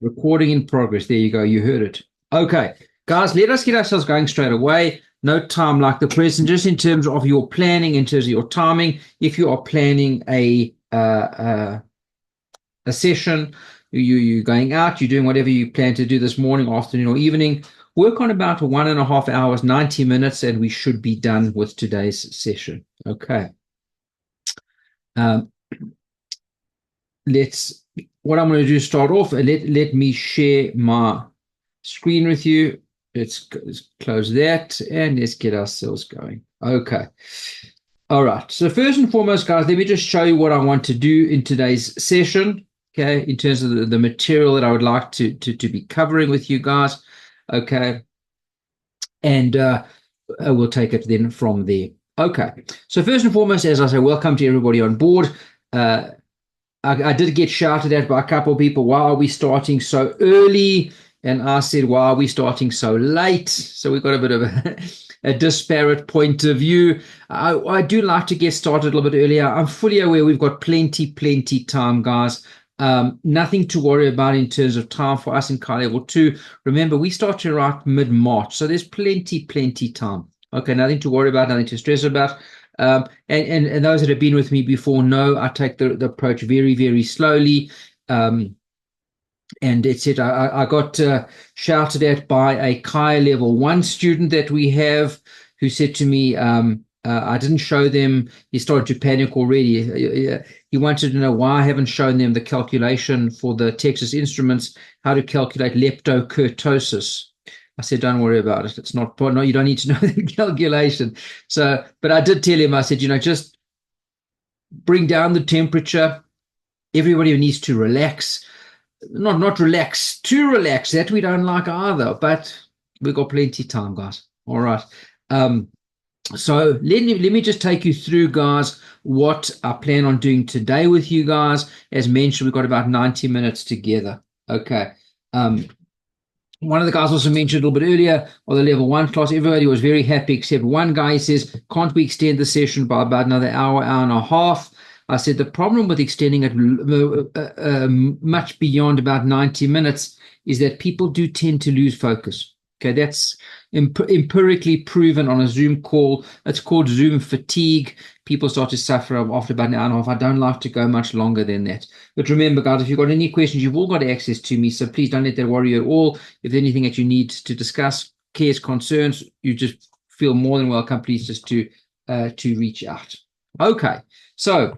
Recording in progress. There you go. You heard it. Okay, guys, let us get ourselves going straight away. No time like the present, just in terms of your planning, in terms of your timing. If you are planning a session, you're going out, you're doing whatever you plan to do this morning, afternoon, or evening, work on about 1.5 hours, 90 minutes, and we should be done with today's session. Okay. Um, what I'm going to do is start off, and let me share my screen with you. Let's close that and let's get ourselves going. Okay. All right. So first and foremost, guys, let me just show you what I want to do in today's session. Okay, in terms of the material that I would like to be covering with you guys. Okay. And we'll take it then from there. Okay. So first and foremost, as I say, welcome to everybody on board. I did get shouted at by a couple of people, why are we starting so early? And I said, why are we starting so late? So we've got a bit of a disparate point of view. I do like to get started a little bit earlier. I'm fully aware we've got plenty time, guys. Nothing to worry about in terms of time for us in CAIA Level 2. Remember, we start to write mid-March, so there's plenty time. Okay, nothing to worry about, nothing to stress about. And those that have been with me before know I take the approach very slowly. And it's it. I got shouted at by a CAIA Level 1 student that we have, who said to me, I didn't show them. He started to panic already. He wanted to know why I haven't shown them the calculation for the Texas Instruments, how to calculate leptokurtosis. I said, don't worry about it. It's not, no, you don't need to know the calculation. So, but I did tell him, I said, just bring down the temperature. Everybody needs to relax. Not relax, to relax. That we don't like either, but we've got plenty of time, guys. All right. So let me just take you through, guys, what I plan on doing today with you guys. As mentioned, we've got about 90 minutes together. Okay. One of the guys also mentioned a little bit earlier, or the level 1 class, everybody was very happy except one guy. He says, can't we extend the session by about another hour and a half? I said, the problem with extending it much beyond about 90 minutes is that people do tend to lose focus. Okay, that's empirically proven on a Zoom call. It's called Zoom fatigue. People start to suffer after about an hour and a half. I don't like to go much longer than that. But remember, guys, if you've got any questions, you've all got access to me. So please don't let that worry you at all. If there's anything that you need to discuss, cares, concerns, you just feel more than welcome, please, just to reach out. Okay, so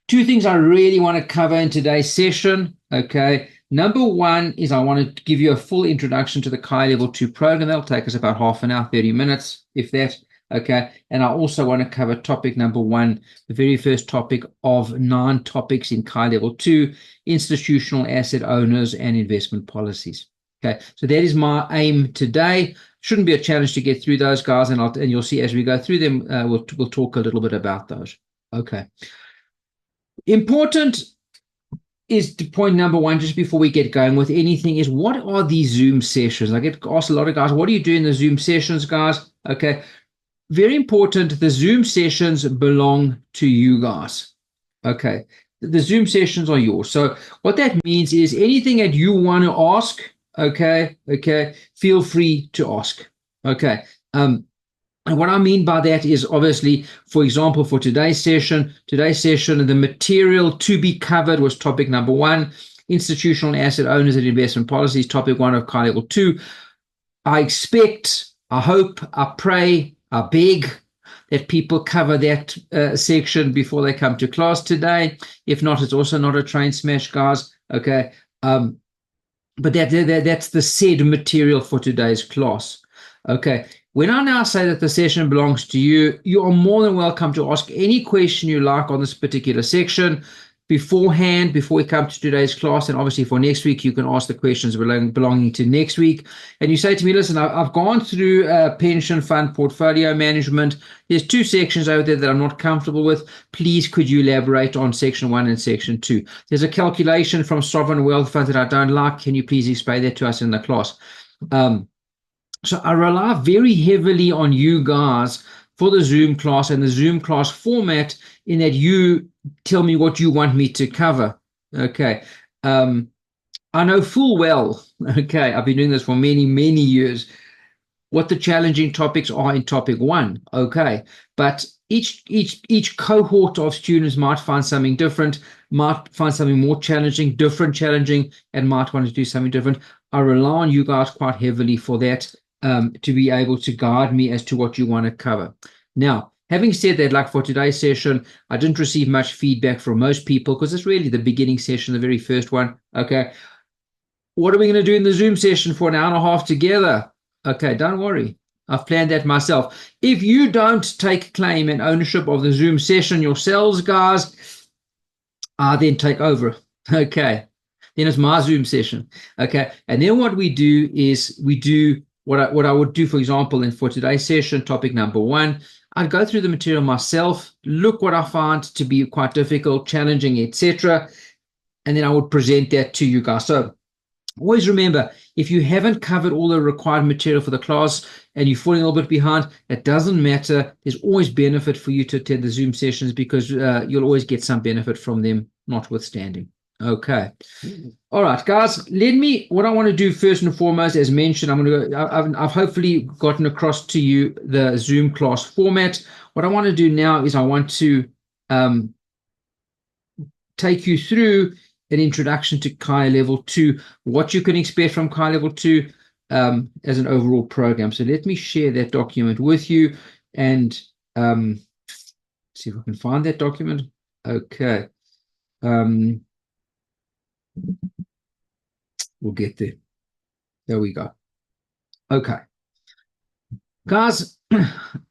two things I really want to cover in today's session. Okay. Number one is I want to give you a full introduction to the CAIA Level 2 program. That'll take us about half an hour, 30 minutes, if that. Okay. And I also want to cover topic number one, the very first topic of 9 topics in CAIA Level 2, institutional asset owners and investment policies. Okay. So that is my aim today. Shouldn't be a challenge to get through those, guys. And you'll see as we go through them, we'll talk a little bit about those. Okay. Important is to point number one, just before we get going with anything, is what are these Zoom sessions? I get asked a lot of guys, what do you do in the Zoom sessions, guys? Okay, very important. The Zoom sessions belong to you guys. Okay, the Zoom sessions are yours. So what that means is anything that you want to ask, okay, feel free to ask. Okay. And what I mean by that is obviously, for example, for today's session, the material to be covered was topic number 1, institutional asset owners and investment policies, topic 1 of CAIA Level 2. I expect, I hope, I pray, I beg that people cover that section before they come to class today. If not, it's also not a train smash, guys. Okay. But that's the said material for today's class. Okay. When I now say that the session belongs to you, you are more than welcome to ask any question you like on this particular section beforehand, before we come to today's class. And obviously for next week, you can ask the questions belonging to next week. And you say to me, listen, I've gone through pension fund portfolio management. There's 2 sections over there that I'm not comfortable with. Please, could you elaborate on section 1 and section 2? There's a calculation from sovereign wealth fund that I don't like. Can you please explain that to us in the class? So I rely very heavily on you guys for the Zoom class and the Zoom class format, in that you tell me what you want me to cover. Okay. I I know full well, okay, I've been doing this for many, many years, what the challenging topics are in topic one. Okay. But each cohort of students might find something different, might find something more challenging, different challenging, and might want to do something different. I rely on you guys quite heavily for that, to be able to guide me as to what you want to cover. Now, having said that, like for today's session, I didn't receive much feedback from most people because it's really the beginning session, the very first one. Okay. What are we going to do in the Zoom session for an hour and a half together? Okay, don't worry. I've planned that myself. If you don't take claim and ownership of the Zoom session yourselves, guys, I then take over. Okay. Then it's my Zoom session. Okay. And then what we do is we do what I would do, for example, and for today's session, topic number one, I'd go through the material myself, look what I find to be quite difficult, challenging, etc. And then I would present that to you guys. So always remember, if you haven't covered all the required material for the class and you're falling a little bit behind, that doesn't matter. There's always benefit for you to attend the Zoom sessions because you'll always get some benefit from them, notwithstanding. Okay. All right, guys, what I want to do first and foremost, as mentioned, I've hopefully gotten across to you the Zoom class format. What I want to do now is I want to take you through an introduction to CAIA Level 2, what you can expect from CAIA Level 2 as an overall program. So let me share that document with you and see if I can find that document. Okay. We'll get there. There we go. Okay. Guys,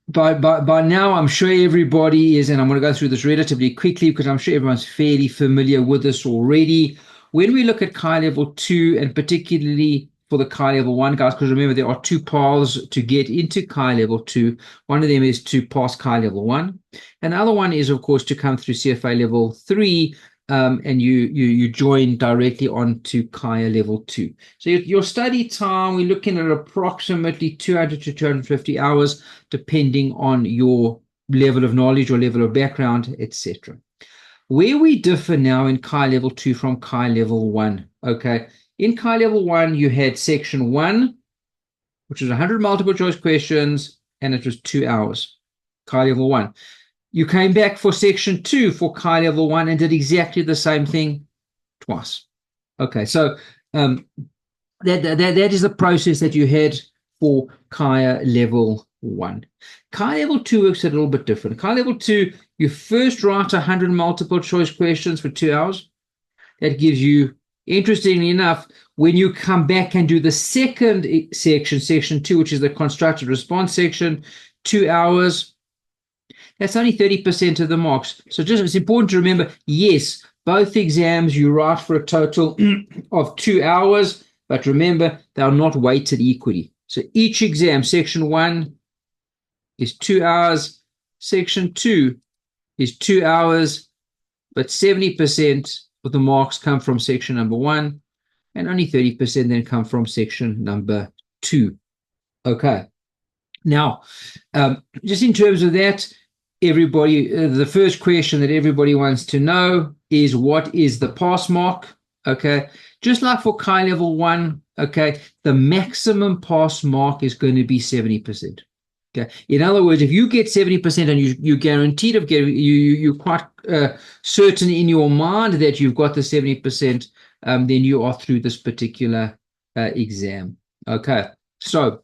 by now, I'm sure everybody is, and I'm going to go through this relatively quickly because I'm sure everyone's fairly familiar with this already. When we look at CAIA Level 2, and particularly for the CAIA Level 1, guys, because remember, there are two paths to get into CAIA Level 2. One of them is to pass CAIA Level 1. And the other one is, of course, to come through CFA Level 3, and you join directly onto CAIA Level 2. So your study time, we're looking at approximately 200 to 250 hours, depending on your level of knowledge or level of background, etc. Where we differ now in CAIA Level 2 from CAIA Level 1, okay? In CAIA Level 1, you had Section 1, which was 100 multiple choice questions, and it was 2 hours, CAIA Level 1. You came back for Section 2 for CAIA Level 1 and did exactly the same thing twice. Okay, so that is the process that you had for CAIA Level 1. CAIA Level 2 works a little bit different. CAIA Level 2, you first write 100 multiple choice questions for 2 hours. That gives you, interestingly enough, when you come back and do the second section, Section 2, which is the constructed response section, 2 hours, that's only 30% of the marks. So it's important to remember, yes, both exams you write for a total of 2 hours, but remember, they are not weighted equally. So each exam, Section 1 is 2 hours, Section 2 is 2 hours, but 70% of the marks come from Section number 1, and only 30% then come from Section number 2. Okay. Now, just in terms of that, everybody, the first question that everybody wants to know is, what is the pass mark? Okay, just like for CAIA Level 1, okay, the maximum pass mark is going to be 70%. Okay, in other words, if you get 70% and you're guaranteed of getting, you're quite certain in your mind that you've got the 70%, then you are through this particular exam. Okay, so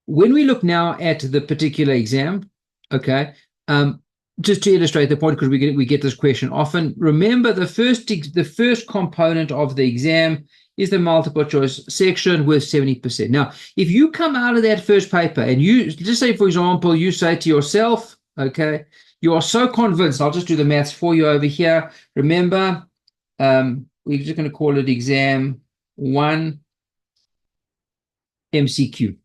when we look now at the particular exam, okay, just to illustrate the point, because we get this question often, remember the first component of the exam is the multiple choice section with 70%. Now, if you come out of that first paper and you just say, for example, you say to yourself, okay, you are so convinced, I'll just do the maths for you over here. Remember, we're just going to call it exam 1 MCQ.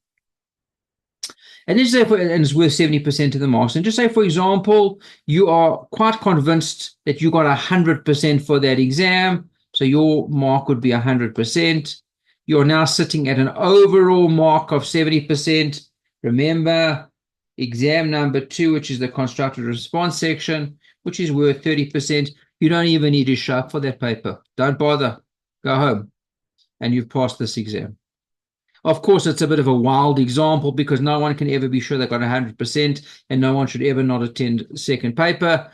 And then say, and it's worth 70% of the marks. And just say, for example, you are quite convinced that you got 100% for that exam. So your mark would be 100%. You're now sitting at an overall mark of 70%. Remember, exam number 2, which is the constructed response section, which is worth 30%. You don't even need to show up for that paper. Don't bother. Go home, and you've passed this exam. Of course, it's a bit of a wild example because no one can ever be sure they've got 100%, and no one should ever not attend second paper.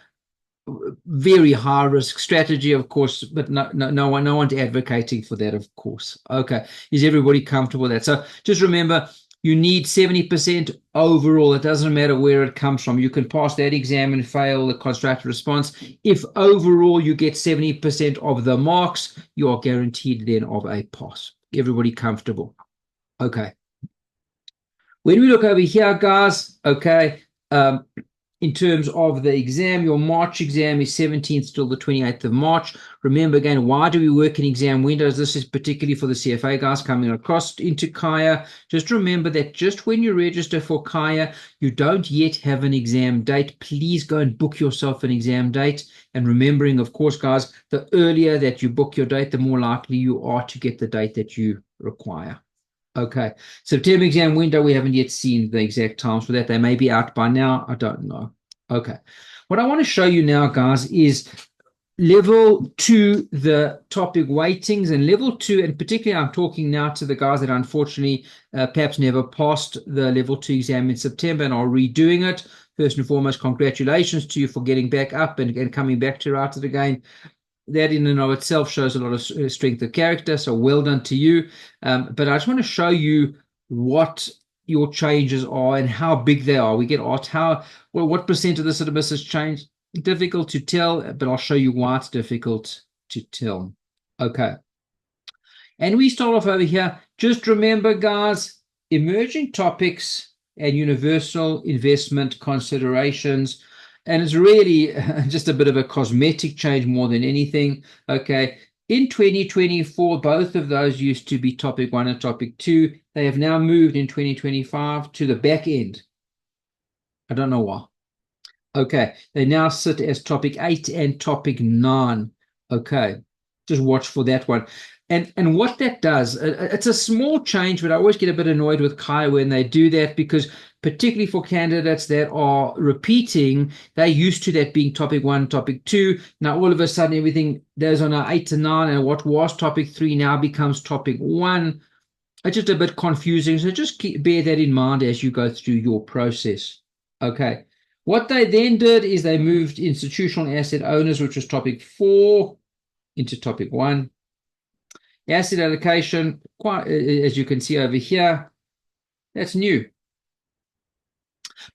Very high risk strategy, of course, but no one's advocating for that, of course. Okay, is everybody comfortable with that? So just remember, you need 70% overall. It doesn't matter where it comes from. You can pass that exam and fail the constructed response. If overall you get 70% of the marks, you are guaranteed then of a pass. Everybody comfortable? Okay. When we look over here, guys, okay, in terms of the exam, your March exam is 17th till the 28th of March. Remember again, why do we work in exam windows? This is particularly for the CFA guys coming across into CAIA. Just remember that just when you register for CAIA, you don't yet have an exam date. Please go and book yourself an exam date. And remembering, of course, guys, the earlier that you book your date, the more likely you are to get the date that you require. Okay, September exam window, we haven't yet seen the exact times for that. They may be out by now. I don't know. Okay, what I want to show you now, guys, is level 2, the topic weightings, and level 2, and particularly I'm talking now to the guys that unfortunately perhaps never passed the level 2 exam in September and are redoing it. First and foremost, congratulations to you for getting back up and coming back to write it again. That in and of itself shows a lot of strength of character, so well done to you. But I just want to show you what your changes are and how big they are. We get asked what percent of the syllabus has changed. Difficult to tell, but I'll show you why it's difficult to tell. Okay. And we start off over here. Just remember, guys, emerging topics and universal investment considerations. And it's really just a bit of a cosmetic change more than anything. Okay. In 2024, both of those used to be topic 1 and topic 2. They have now moved in 2025 to the back end. I don't know why. Okay. They now sit as topic 8 and topic 9. Okay. Just watch for that one. And what that does, it's a small change, but I always get a bit annoyed with CAIA when they do that, because particularly for candidates that are repeating, they're used to that being topic 1, topic 2. Now, all of a sudden, everything goes on 8 to 9, and what was topic 3 now becomes topic 1. It's just a bit confusing, so just bear that in mind as you go through your process. Okay. What they then did is they moved institutional asset owners, which was topic 4, into topic 1. Asset allocation, quite as you can see over here, that's new.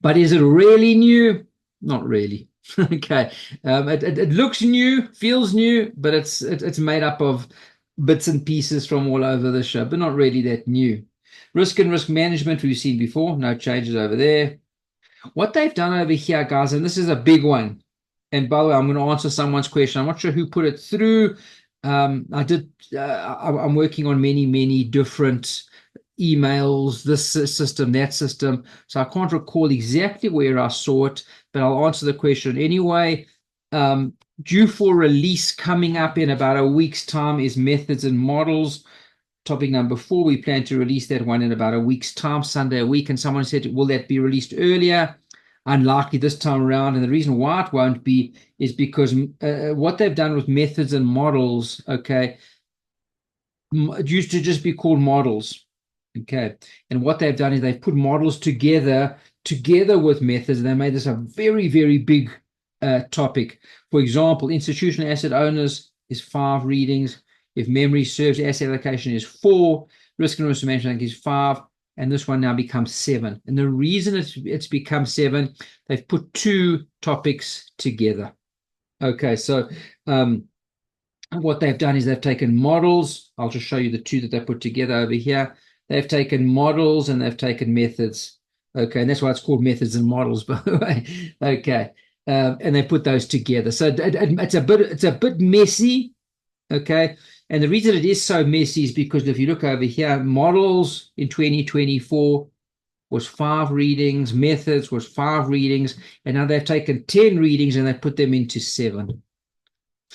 But is it really new? Not really. Okay. It looks new, feels new, but it's made up of bits and pieces from all over the show, but not really that new. Risk and risk management, we've seen before. No changes over there. What they've done over here, guys, and this is a big one. And by the way, I'm going to answer someone's question. I'm not sure who put it through. I'm working on many different emails, this system, that system. So I can't recall exactly where I saw it, but I'll answer the question anyway. Due for release coming up in about a week's time is methods and models. Topic number 4, we plan to release that one in about a week's time, Sunday a week. And someone said, will that be released earlier? Unlikely this time around. And the reason why it won't be is because what they've done with methods and models, okay, it used to just be called models. Okay. And what they've done is they've put models together with methods, and they made this a very big topic. For example, institutional asset owners is 5 readings. If memory serves, asset allocation is 4. Risk and risk management is 5. And this one now becomes 7. And the reason it's become 7, they've put 2 topics together. Okay, so what they've done is they've taken models. I'll just show you the 2 that they put together over here. They've taken models and they've taken methods. Okay, and that's why it's called methods and models, by the way. Okay, and they put those together. So it's a bit messy. Okay, and the reason it is so messy is because if you look over here, models in 2024 was 5 readings, methods was 5 readings, and now they've taken 10 readings and they put them into 7.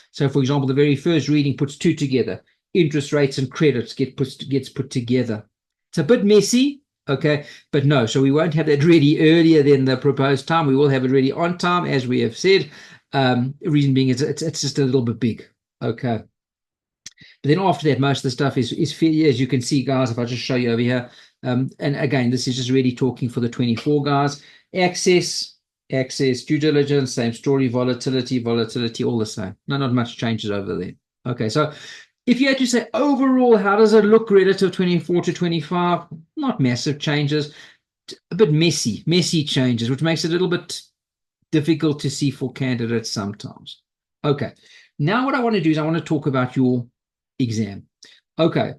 So, for example, the very first reading puts 2 together. Interest rates and credits gets put together. It's a bit messy, okay, but no, so we won't have that ready earlier than the proposed time. We will have it ready on time, as we have said. The reason being is it's just a little bit big, okay. But then after that, most of the stuff is fairly, as you can see, guys, if I just show you over here. And again, this is just really talking for the 24 guys. Access, due diligence, same story, volatility, all the same. No, not much changes over there. Okay, so if you had to say overall, how does it look relative 24 to 25? Not massive changes, a bit messy changes, which makes it a little bit difficult to see for candidates sometimes. Okay, now what I want to do is I want to talk about your exam. Okay,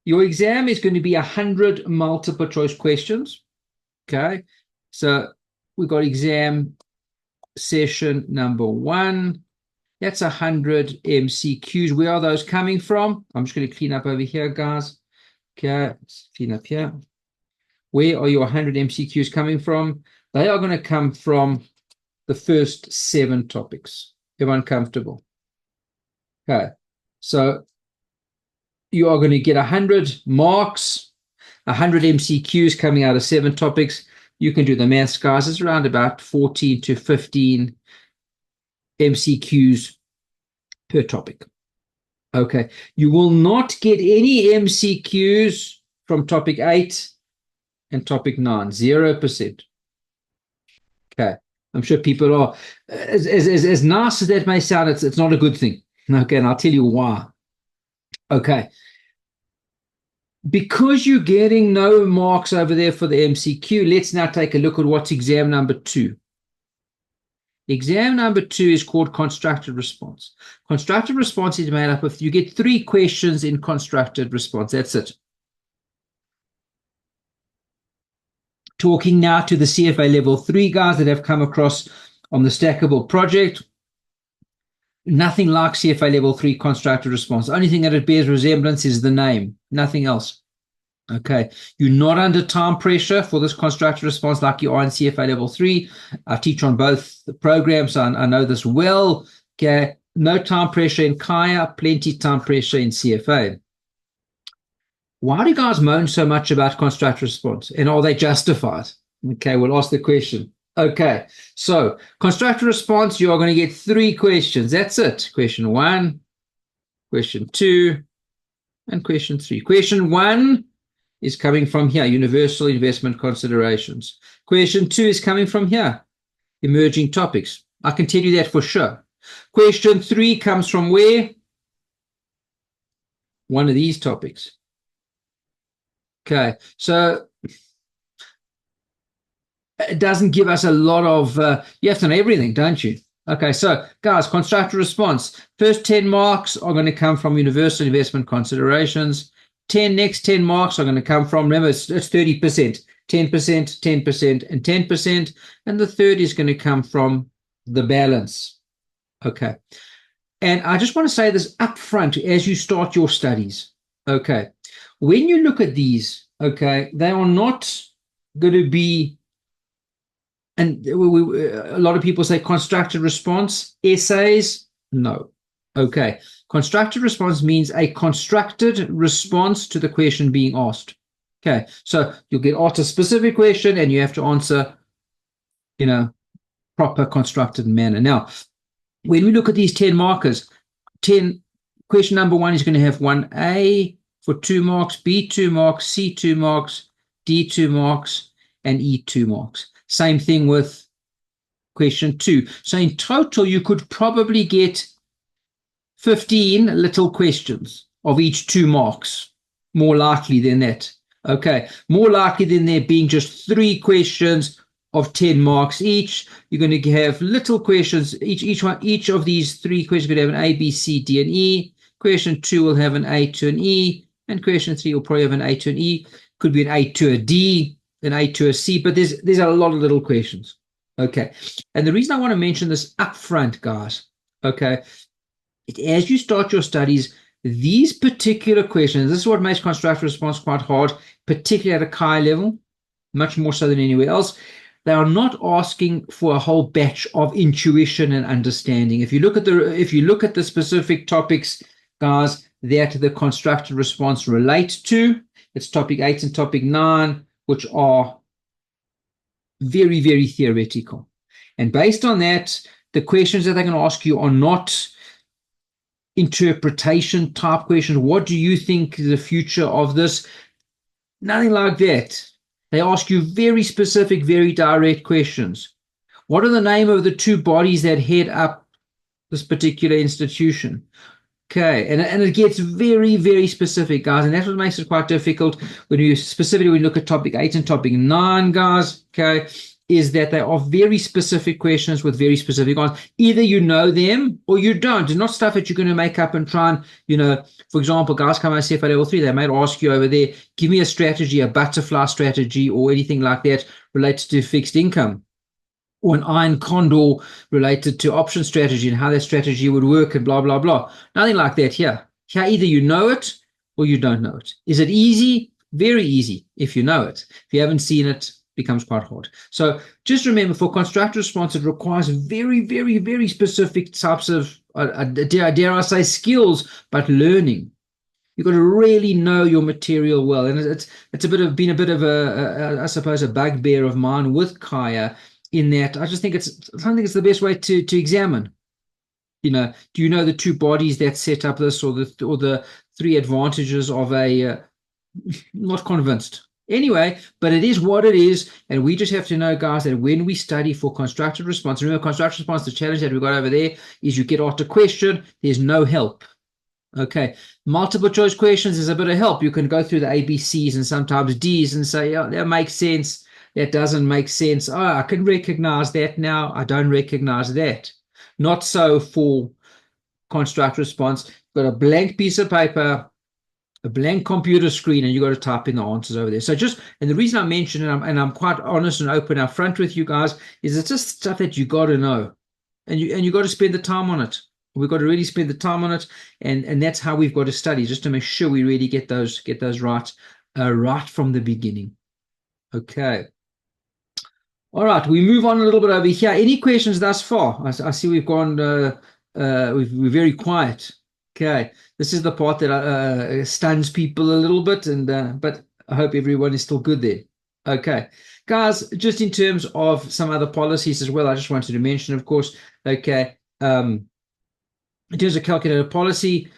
your exam is going to be 100 multiple choice questions. Okay, so we've got exam session number 1. That's 100 MCQs. Where are those coming from? I'm just going to clean up over here, guys. Okay, let's clean up here. Where are your 100 MCQs coming from? They are going to come from the first 7 topics. Everyone comfortable? Okay, so you are going to get 100 marks, 100 MCQs coming out of 7 topics. You can do the maths, guys. It's around about 14 to 15 MCQs per topic. Okay, you will not get any MCQs from topic 8 and topic 9, 0%. Okay, I'm sure people are, as nice as that may sound, it's not a good thing. Okay, and I'll tell you why. Okay, because you're getting no marks over there for the MCQ, let's now take a look at what's exam number 2. Exam number 2 is called constructed response. Constructed response is made up of, you get 3 questions in constructed response. That's it. Talking now to the CFA level 3 guys that have come across on the stackable project. Nothing like CFA level 3 constructed response. The only thing that it bears resemblance is the name, nothing else. Okay, you're not under time pressure for this constructed response like you are in CFA level 3. I teach on both the programs, so I know this well. Okay, no time pressure in CAIA, plenty time pressure in CFA. Why do you guys moan so much about constructed response, and are they justified? Okay, we'll ask the question. Okay, so constructed response, you are going to get 3 questions. That's it. Question 1, question 2, and question 3. Question 1 is coming from here, universal investment considerations. Question 2 is coming from here, emerging topics. I can tell you that for sure. Question 3 comes from where? One of these topics. Okay, so it doesn't give us a lot of, you have to know everything, don't you? Okay, so guys, constructed response. First 10 marks are going to come from universal investment considerations. Next 10 marks are going to come from, remember, it's 30%, 10%, 10%, and 10%. And the third is going to come from the balance. Okay. And I just want to say this up front as you start your studies. Okay. When you look at these, okay, they are not going to be, and a lot of people say constructed response, essays. No. Okay. Constructed response means a constructed response to the question being asked. Okay. So you'll get asked a specific question and you have to answer in a proper constructed manner. Now, when we look at these 10 markers, question number 1 is going to have 1A for 2 marks, B 2 marks, C 2 marks, D 2 marks, and E 2 marks. Same thing with question 2. So in total, you could probably get 15 little questions of each 2 marks, more likely than that. Okay, more likely than there being just 3 questions of 10 marks each. You're going to have little questions. Each of these 3 questions could have an A, B, C, D, and E. Question 2 will have an A to an E, and question 3 will probably have an A to an E. Could be an A to a D, an A to a C, but there's a lot of little questions. Okay, and the reason I want to mention this up front, guys, okay, as you start your studies, these particular questions, this is what makes constructed response quite hard, particularly at a CAIA level, much more so than anywhere else. They are not asking for a whole batch of intuition and understanding. If you look at the specific topics, guys, that the constructed response relates to, it's topic 8 and topic 9, which are very, very theoretical. And based on that, the questions that they're going to ask you are not interpretation type questions. What do you think is the future of this? Nothing like that. They ask you very specific, very direct questions. What are the name of the two bodies that head up this particular institution? Okay, and it gets very, very specific, guys, and that's what makes it quite difficult when you specifically when you look at topic 8 and topic 9, guys, okay, is that they are very specific questions with very specific answers. Either you know them or you don't. It's not stuff that you're going to make up and try and, for example, guys come out CFA level 3, they might ask you over there, give me a strategy, a butterfly strategy or anything like that related to fixed income, or an iron condor related to option strategy and how that strategy would work and blah, blah, blah. Nothing like that here. Here, either you know it or you don't know it. Is it easy? Very easy if you know it. If you haven't seen it, it becomes quite hard. So just remember, for constructive response, it requires very, very, very specific types of, dare I say, skills, but learning. You've got to really know your material well. And it's been a bit of I suppose, a bugbear of mine with CAIA, in that I just think it's the best way to examine. Do you know the two bodies that set up this, or the three advantages of a? Not convinced. Anyway, but it is what it is, and we just have to know, guys, that when we study for constructive response, remember, constructive response, the challenge that we've got over there is you get asked a question, there's no help. Okay, multiple choice questions is a bit of help. You can go through the ABCs and sometimes D's and say, yeah, that makes sense. That doesn't make sense. Oh, I can recognize that now. I don't recognize that. Not so for construct response. You've got a blank piece of paper, a blank computer screen, and you've got to type in the answers over there. So and the reason I mention it, and I'm quite honest and open up front with you guys, is it's just stuff that you got to know. And you got to spend the time on it. We've got to really spend the time on it, and that's how we've got to study, just to make sure we really get those right from the beginning. Okay. All right, we move on a little bit over here. Any questions thus far? I see we've gone, we're very quiet. Okay, this is the part that stuns people a little bit, but I hope everyone is still good there. Okay, guys, just in terms of some other policies as well, I just wanted to mention, of course, okay, in terms of calculated policy,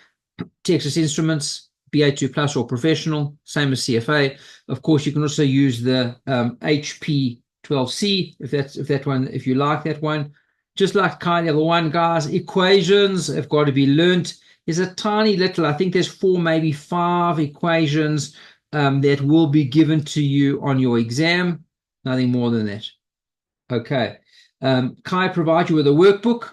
Texas Instruments, BA2 plus or professional, same as CFA. Of course, you can also use the HP 12C if you like that one. Just like CAIA level 1, guys, equations have got to be learnt. There's a tiny little, I think there's 4, maybe 5 equations that will be given to you on your exam. Nothing more than that. Okay. CAIA provides you with a workbook.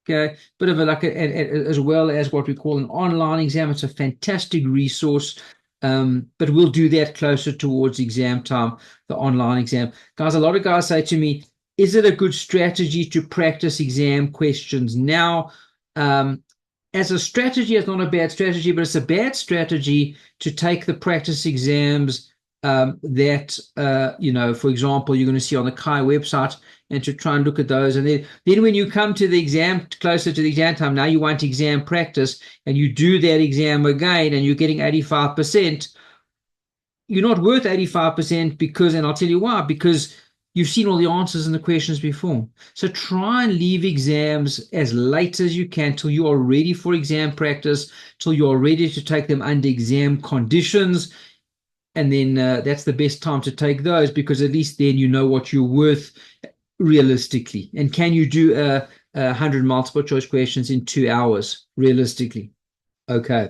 Okay, bit of as well as what we call an online exam. It's a fantastic resource, but we'll do that closer towards exam time, the online exam. Guys, a lot of guys say to me, is it a good strategy to practice exam questions now? As a strategy, it's not a bad strategy, but it's a bad strategy to take the practice exams that, for example, you're going to see on the CAIA website, and to try and look at those. And then when you come to the exam, closer to the exam time, now you want exam practice, and you do that exam again, and you're getting 85%. You're not worth 85% because, and I'll tell you why, because you've seen all the answers and the questions before. So try and leave exams as late as you can till you are ready for exam practice, till you are ready to take them under exam conditions. And then that's the best time to take those, because at least then you know what you're worth realistically. And can you do 100 multiple choice questions in 2 hours realistically? Okay.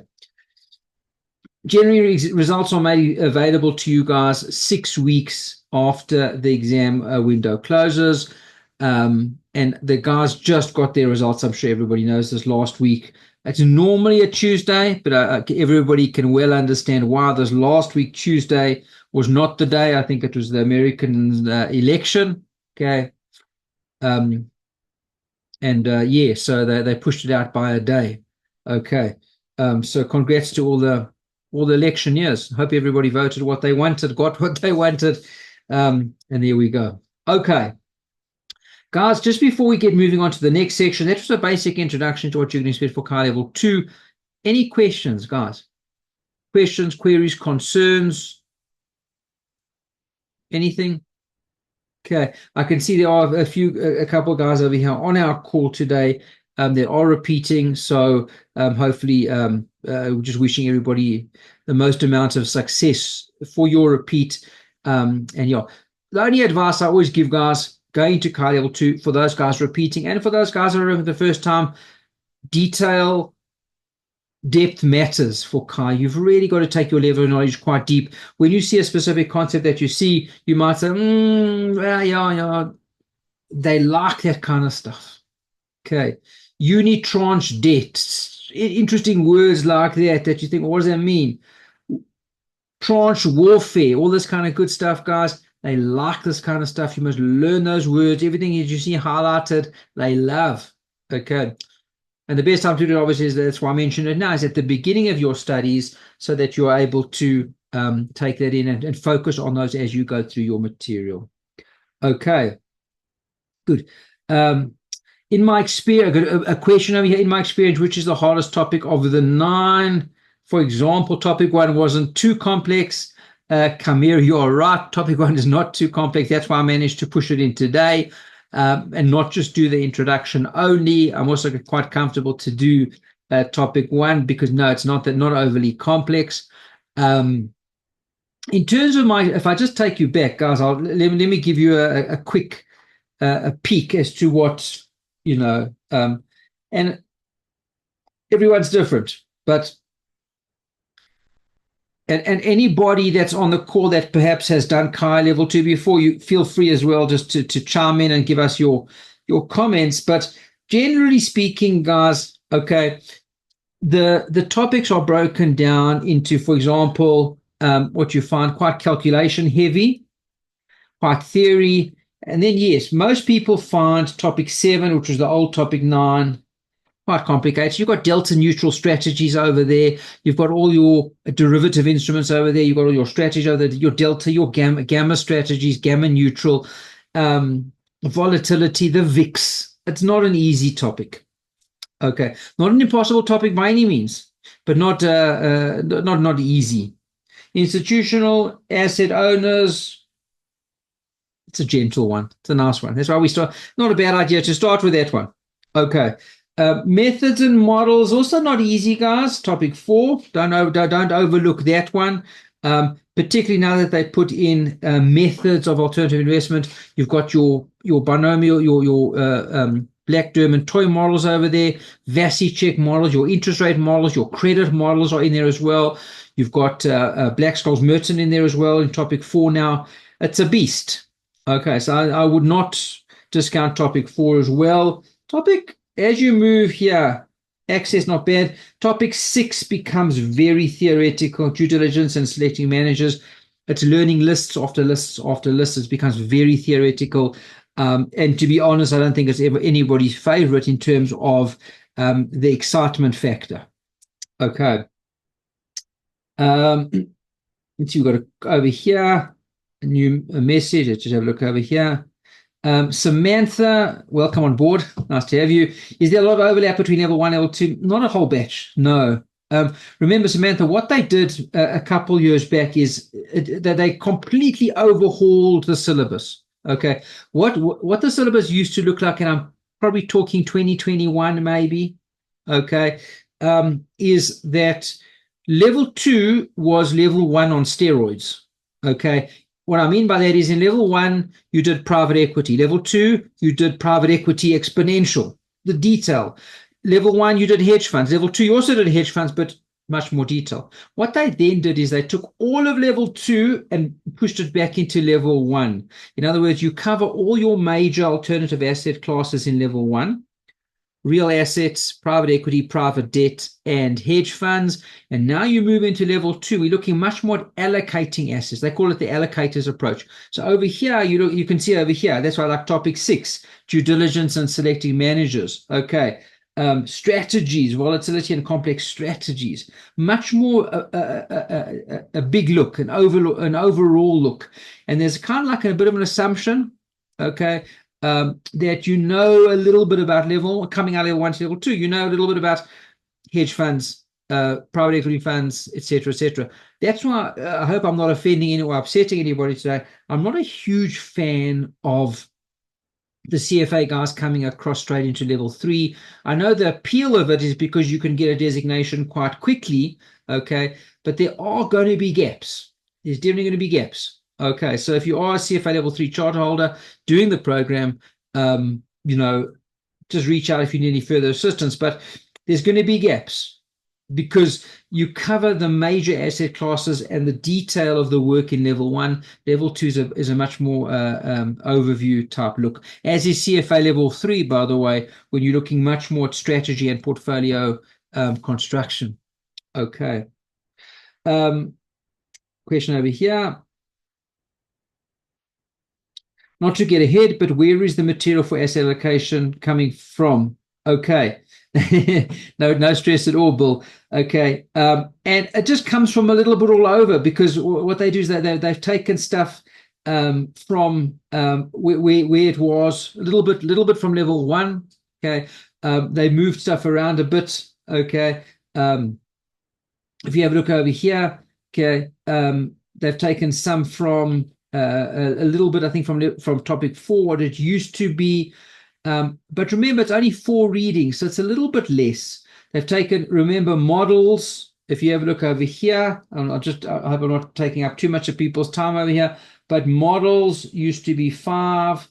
Generally, results are made available to you guys 6 weeks after the exam window closes. And the guys just got their results. I'm sure everybody knows this last week. It's normally a Tuesday, but everybody can well understand why this last week Tuesday was not the day. I think it was the American election. Okay. So they pushed it out by a day. Okay. So congrats to all the electioneers. Hope everybody voted what they wanted, got what they wanted. And there we go. Okay. Guys, just before we get moving on to the next section, that was a basic introduction to what you can expect for CAIA Level 2. Any questions, guys? Questions, queries, concerns? Anything? Okay, I can see there are a couple of guys over here on our call today that are repeating. So hopefully, just wishing everybody the most amount of success for your repeat. And yeah, the only advice I always give guys going to CAIA level 2, for those guys repeating and for those guys that are for the first time, detail, depth matters for CAIA. You've really got to take your level of knowledge quite deep. When you see a specific concept that you see, you might say, yeah. They like that kind of stuff. Okay. Unitranche debt. Interesting words like that you think, what does that mean? Tranche warfare, all this kind of good stuff, guys. They like this kind of stuff. You must learn those words. Everything that you see highlighted, they love. Okay. And the best time to do it, obviously, is that's why I mentioned it now, is at the beginning of your studies, so that you're able to take that in and focus on those as you go through your material. Okay, good. In my experience, I've got a question over here. In my experience, which is the hardest topic of the 9? For example, topic 1 wasn't too complex. Kamir, you're right. Topic 1 is not too complex. That's why I managed to push it in today. And not just do the introduction only. I'm also quite comfortable to do topic 1 because no, it's not overly complex. In terms of if I just take you back, guys, let me give you a quick a peek as to what, and everyone's different, but and anybody that's on the call that perhaps has done CAIA level 2 before, you feel free as well just to chime in and give us your comments. But generally speaking, guys, okay, the topics are broken down into, for example, what you find quite calculation heavy, quite theory, and then yes, most people find topic 7, which was the old topic 9, quite complicated. You've got delta neutral strategies over there. You've got all your derivative instruments over there. You've got all your strategies over there, your delta, your gamma strategies, gamma neutral, volatility, the VIX. It's not an easy topic. Okay, not an impossible topic by any means, but not easy. Institutional asset owners. It's a gentle one. It's a nice one. That's why we start. Not a bad idea to start with that one. Okay. Methods and models, also not easy, guys. Topic 4, don't overlook that one. Particularly now that they put in methods of alternative investment. You've got your binomial, your Black-Derm and Toy models over there, Vassy-Check models, your interest rate models, your credit models are in there as well. You've got Black-Scholes-Merton in there as well in topic 4 now. It's a beast. Okay, so I would not discount topic 4 as well. As you move here, access not bad. Topic 6 becomes very theoretical, due diligence and selecting managers. It's learning lists after lists after lists. It becomes very theoretical. And to be honest, I don't think it's ever anybody's favorite in terms of the excitement factor. Okay. Let's see, we've got over here a new message. Let's just have a look over here. Samantha, welcome on board. Nice to have you. Is there a lot of overlap between level 1 and level 2? Not a whole batch, no. Remember, Samantha, what they did a couple years back is that they completely overhauled the syllabus. Okay, what the syllabus used to look like, and I'm probably talking 2021 maybe, okay, is that level 2 was level 1 on steroids. Okay, what I mean by that is in level 1, you did private equity. Level 2, you did private equity exponential, the detail. Level 1, you did hedge funds. Level 2, you also did hedge funds, but much more detail. What they then did is they took all of level 2 and pushed it back into level 1. In other words, you cover all your major alternative asset classes in level 1. Real assets, private equity, private debt, and hedge funds. And now you move into level 2. We're looking much more at allocating assets. They call it the allocators approach. So over here, you can see over here, that's why I like topic 6, due diligence and selecting managers. Okay. Strategies, volatility and complex strategies. Much more a big look, an overall look. And there's kind of like a bit of an assumption, okay, that you know a little bit about coming out of level 1 to level 2. You know a little bit about hedge funds, private equity funds, etc., etc. That's why I hope I'm not offending or upsetting anybody today. I'm not a huge fan of the CFA guys coming across straight into level 3. I know the appeal of it is because you can get a designation quite quickly, okay, but there are going to be gaps. There's definitely going to be gaps. Okay, so if you are a CFA level 3 charter holder doing the program, just reach out if you need any further assistance. But there's going to be gaps because you cover the major asset classes and the detail of the work in level 1. Level 2 is a much more overview type look, as is CFA level 3, by the way, when you're looking much more at strategy and portfolio construction. Okay. Question over here. Not to get ahead, but where is the material for asset allocation coming from? Okay. No stress at all, Bill. Okay. And it just comes from a little bit all over, because what they do is they've taken stuff from where it was a little bit from level 1. Okay. They moved stuff around a bit. Okay. If you have a look over here, okay, they've taken some from a little bit, I think, from topic 4, what it used to be. But remember, it's only 4 readings, so it's a little bit less. They've taken, remember, models. If you have a look over here, I hope I'm not taking up too much of people's time over here, but models used to be 5,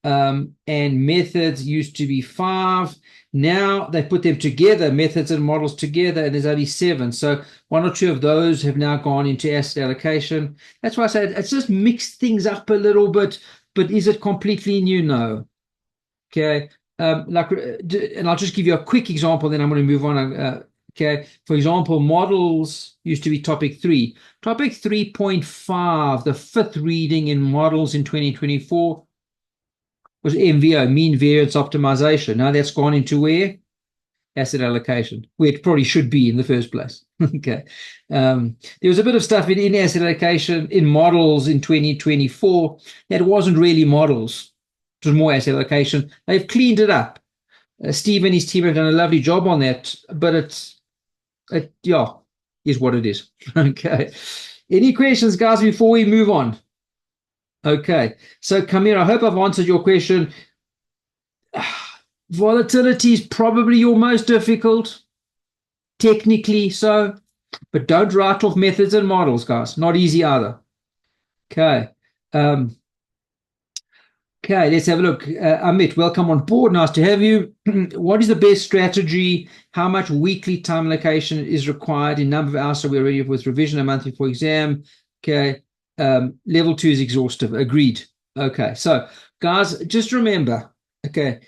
and methods used to be 5. Now they put them together, methods and models together, and there's only 7. So 1 or 2 of those have now gone into asset allocation. That's why I said it's just mixed things up a little bit, but is it completely new? No. Okay. And I'll just give you a quick example, then I'm going to move on. Okay. For example, models used to be topic 3. Topic 3.5, the 5th reading in models in 2024 was MVO, mean variance optimization. Now that's gone into where? Asset allocation, where it probably should be in the first place. Okay. There was a bit of stuff in asset allocation in models in 2024 that wasn't really models. It was more asset allocation. They've cleaned it up. Steve and his team have done a lovely job on that, but it is what it is. Okay. Any questions, guys, before we move on? Okay. So, Kamir, I hope I've answered your question. Volatility is probably your most difficult, technically so, but don't write off methods and models, guys. Not easy either. Okay. Okay, let's have a look. Amit, welcome on board. Nice to have you. What is the best strategy? How much weekly time allocation is required in number of hours? So we're ready with revision a monthly for exam. Okay. Level 2 is exhaustive. Agreed. Okay. So, guys, just remember, okay,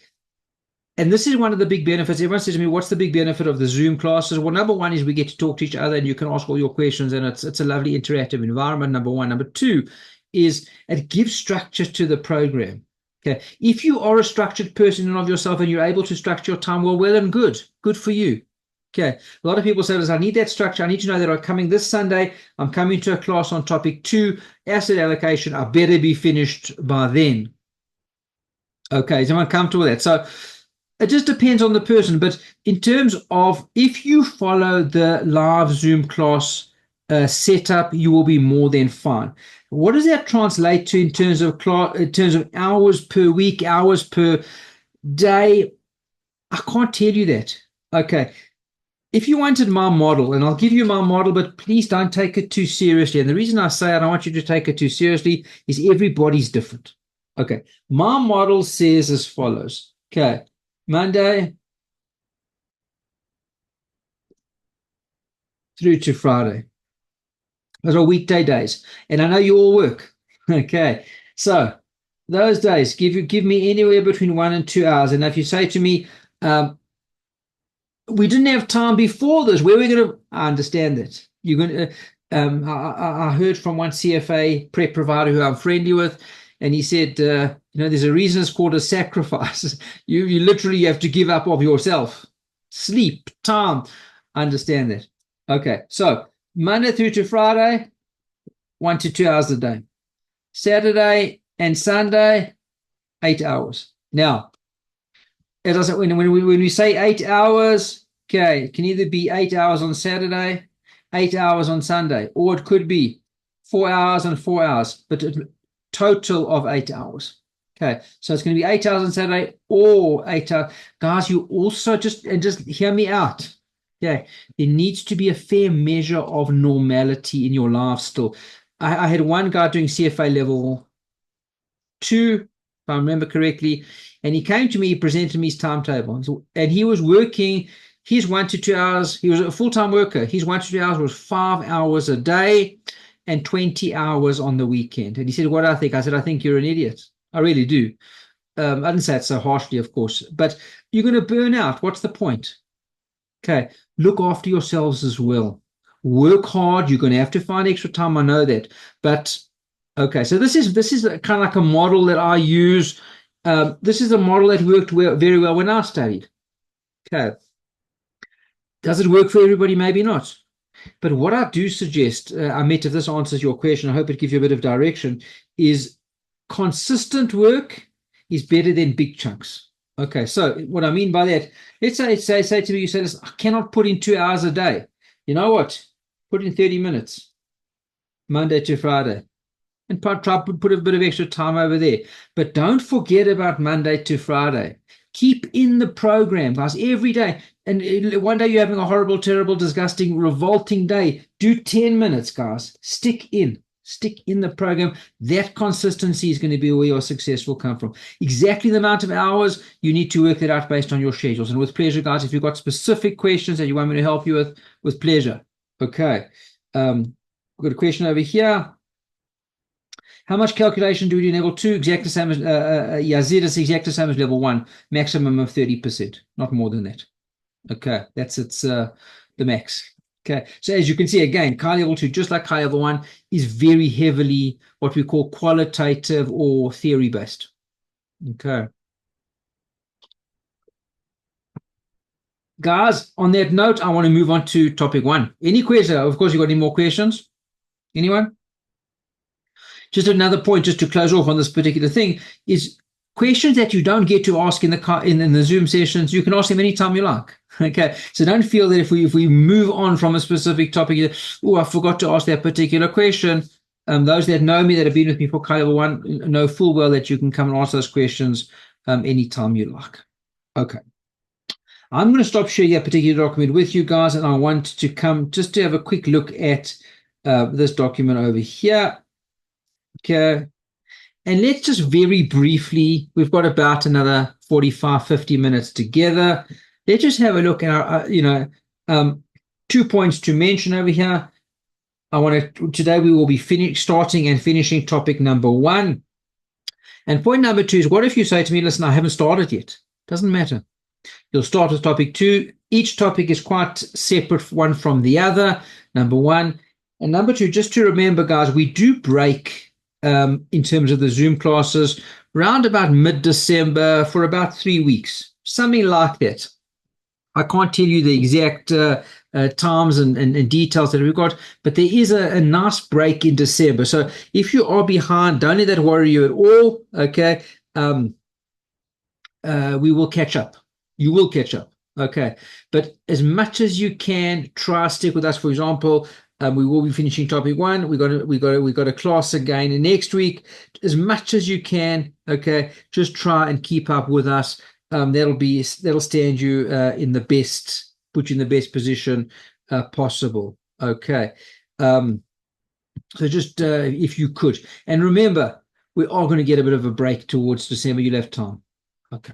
and this is one of the big benefits. Everyone says to me, what's the big benefit of the Zoom classes? Well, number 1 is we get to talk to each other and you can ask all your questions, and it's a lovely interactive environment, number 1. Number 2 is it gives structure to the program. Okay. If you are a structured person in and of yourself and you're able to structure your time well and good for you. Okay. A lot of people say, I need that structure. I need to know that I'm coming this Sunday. I'm coming to a class on topic 2, asset allocation. I better be finished by then. Okay. Is everyone comfortable with that? So it just depends on the person. But in terms of if you follow the live Zoom class setup, you will be more than fine. What does that translate to in terms of hours per week, hours per day? I can't tell you that. Okay. If you wanted my model, and I'll give you my model, but please don't take it too seriously. And the reason I say I don't want you to take it too seriously is everybody's different. Okay. My model says as follows. Okay. Monday through to Friday. Those are weekday days. And I know you all work. Okay. So those days, give me anywhere between 1 and 2 hours. And if you say to me, we didn't have time before this, where are we going to? I understand that. You're going to. I heard from one CFA prep provider who I'm friendly with, and he said, there's a reason it's called a sacrifice. You literally have to give up of yourself. Sleep, time. I understand that. Okay. So Monday through to Friday, 1 to 2 hours a day. Saturday and Sunday, 8 hours. Now, as I said, when we say 8 hours, okay, it can either be 8 hours on Saturday, 8 hours on Sunday, or it could be 4 hours and 4 hours, but a total of 8 hours. Okay, so it's going to be 8 hours on Saturday or 8 hours. Guys, you also just hear me out. Okay, there needs to be a fair measure of normality in your life still. I had one guy doing CFA level 2, if I remember correctly, and he came to me, he presented me his timetable, and he was working his 1 to 2 hours. He was a full-time worker. His 1 to 2 hours was 5 hours a day and 20 hours on the weekend. And he said, what do I think? I said, I think you're an idiot. I really do. I didn't say it so harshly, of course, but you're going to burn out. What's the point? Okay, look after yourselves as well. Work hard. You're going to have to find extra time. I know that, but okay. So this is kind of like a model that I use. This is a model that worked very well when I studied. Okay, does it work for everybody? Maybe not. But what I do suggest, Amit, if this answers your question, I hope it gives you a bit of direction, is consistent work is better than big chunks. Okay, so what I mean by that, let's say to me, you say, listen, I cannot put in 2 hours a day. You know what? Put in 30 minutes, Monday to Friday, and try to put a bit of extra time over there. But don't forget about Monday to Friday. Keep in the program, guys, every day. And one day you're having a horrible, terrible, disgusting, revolting day. Do 10 minutes, guys. Stick in the program. That consistency is going to be where your success will come from. Exactly the amount of hours, you need to work that out based on your schedules. And with pleasure, guys, if you've got specific questions that you want me to help you with pleasure. Okay. We've got a question over here. How much calculation do we do in level 2? Exactly the same as Z is exactly the same as level 1. Maximum of 30%, not more than that. Okay, that's the max. Okay, so as you can see, again, CAIA level 2, just like CAIA level 1, is very heavily what we call qualitative or theory-based. Okay. Guys, on that note, I want to move on to topic 1. Any questions? Of course, you got any more questions? Anyone? Just another point, just to close off on this particular thing, is questions that you don't get to ask in the Zoom sessions. You can ask them anytime you like. Okay, so don't feel that if we move on from a specific topic, oh, I forgot to ask that particular question. Those that know me, that have been with me for CAIA level 1, know full well that you can come and ask those questions anytime you like. Okay. I'm going to stop sharing that particular document with you guys, and I want to come just to have a quick look at this document over here. Okay. And let's just very briefly, we've got about another 45, 50 minutes together. Let's just have a look at our, 2 points to mention over here. Today we will be starting and finishing topic number 1. And point number 2 is, what if you say to me, listen, I haven't started yet? Doesn't matter. You'll start with topic 2. Each topic is quite separate one from the other, number 1. And number 2, just to remember, guys, we do break in terms of the Zoom classes around about mid-December for about 3 weeks, something like that. I can't tell you the exact times and details that we've got, but there is a nice break in December. So if you are behind, don't let that worry you at all. Okay. We will catch up. You will catch up. Okay. But as much as you can, try to stick with us. For example, we will be finishing topic 1. We got a class again next week. As much as you can, okay, just try and keep up with us. That'll stand you put you in the best position possible. Okay. So just if you could, and remember, we are going to get a bit of a break towards December. You'll have time. Okay.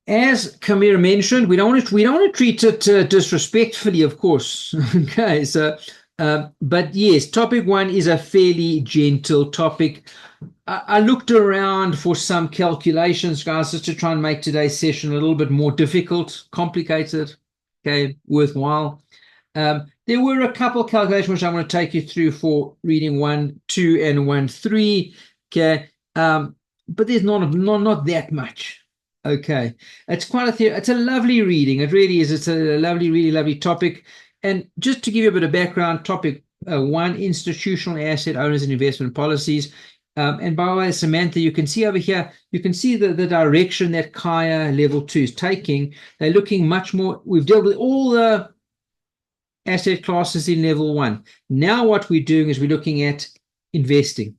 As Kamir mentioned, we don't want to treat it disrespectfully, of course. Okay, so but yes, topic 1 is a fairly gentle topic. I looked around for some calculations, guys, just to try and make today's session a little bit more difficult, complicated, okay, worthwhile. There were a couple of calculations which I'm going to take you through for reading 1, 2, and 1, 3. Okay, but there's not that much. Okay, it's it's a lovely reading. It really is. It's a really lovely topic. And just to give you a bit of background, topic 1, institutional asset owners and investment policies. And by the way, Samantha, you can see over here, you can see the direction that CAIA level 2 is taking. They're looking much more, we've dealt with all the asset classes in level 1. Now what we're doing is we're looking at investing.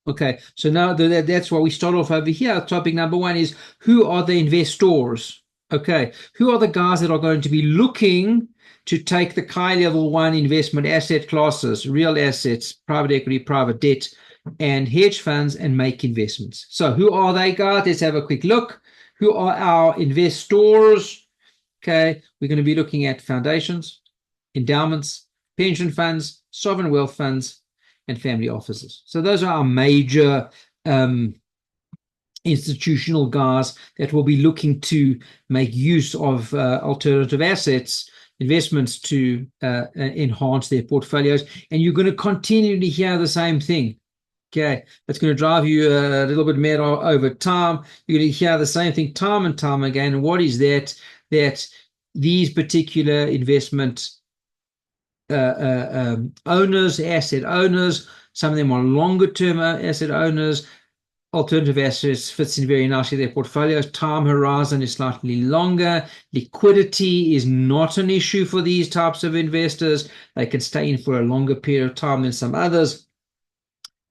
Okay, so now that's why we start off over here. Topic number one is, who are the investors? Okay, who are the guys that are going to be looking to take the CAIA level one investment asset classes, real assets, private equity, private debt, and hedge funds, and make investments? So who are they, guys? Let's have a quick look. Who are our investors? Okay, we're going to be looking at foundations, endowments, pension funds, sovereign wealth funds, and family offices. So those are our major institutional guys that will be looking to make use of alternative assets investments to enhance their portfolios. And you're going to continually hear the same thing. Okay, that's going to drive you a little bit mad over time. You're going to hear the same thing time and time again. And what is that? That these particular investment owners, asset owners, some of them are longer term asset owners. Alternative assets fits in very nicely their portfolios. Time horizon is slightly longer. Liquidity is not an issue for these types of investors. They can stay in for a longer period of time than some others.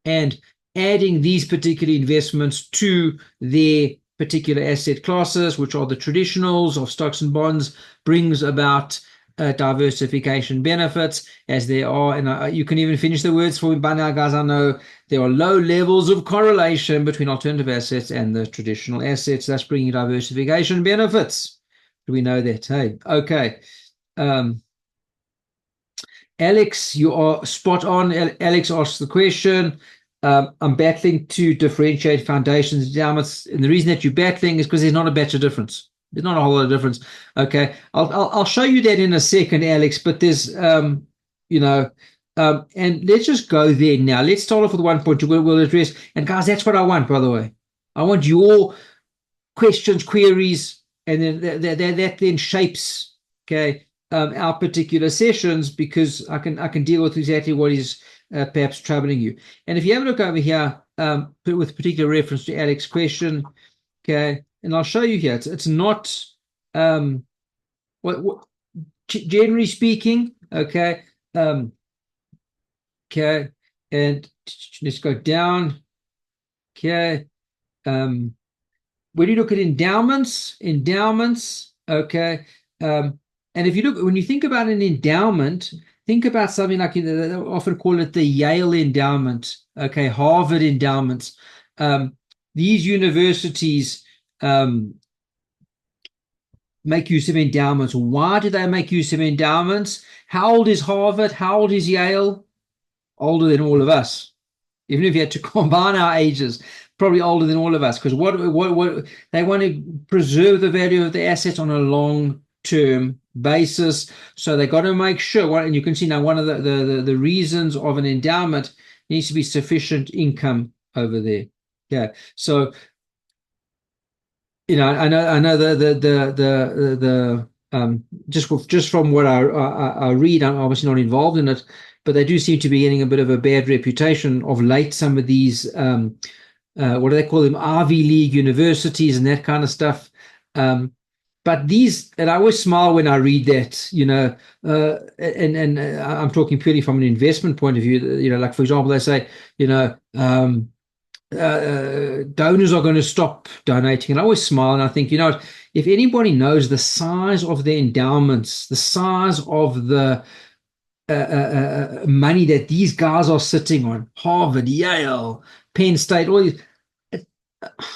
And adding these particular investments to their particular asset classes, which are the traditionals of stocks and bonds, brings about diversification benefits, as there are, and you can even finish the words for me by now, guys. I know there are low levels of correlation between alternative assets and the traditional assets. That's bringing diversification benefits. Do we know that? Hey, okay. Alex, you are spot on. Alex asked the question. I'm battling to differentiate foundations and endowments, and the reason that you're battling is because there's not a batch of difference. There's not a whole lot of difference. Okay, I'll show you that in a second, Alex. But there's and let's just go there now. Let's start off with 1.2. We'll address, and guys, that's what I want. By the way, I want your questions, queries, and then that then shapes, okay, our particular sessions, because I can deal with exactly what is perhaps troubling you. And if you have a look over here, with particular reference to Alex's question, okay, and I'll show you here. It's not what generally speaking, okay, okay, and let's go down, okay. When you look at endowments, okay, and if you look, when you think about an endowment, think about something like, they often call it the Yale endowment, okay, Harvard endowments. These universities make use of endowments. Why do they make use of endowments? How old is Harvard? How old is Yale? Older than all of us. Even if you had to combine our ages, probably older than all of us, because what they want to preserve the value of the assets on a long-term basis. So they got to make sure, and you can see now one of the reasons of an endowment needs to be sufficient income over there. Yeah. So I know the just from what I read, I'm obviously not involved in it, but they do seem to be getting a bit of a bad reputation of late. Some of these, what do they call them, Ivy League universities and that kind of stuff. But these, and I always smile when I read that, and I'm talking purely from an investment point of view. Like, for example, they say, donors are going to stop donating. And I always smile and I think, if anybody knows the size of the endowments, the size of the money that these guys are sitting on, Harvard, Yale, Penn State, all these,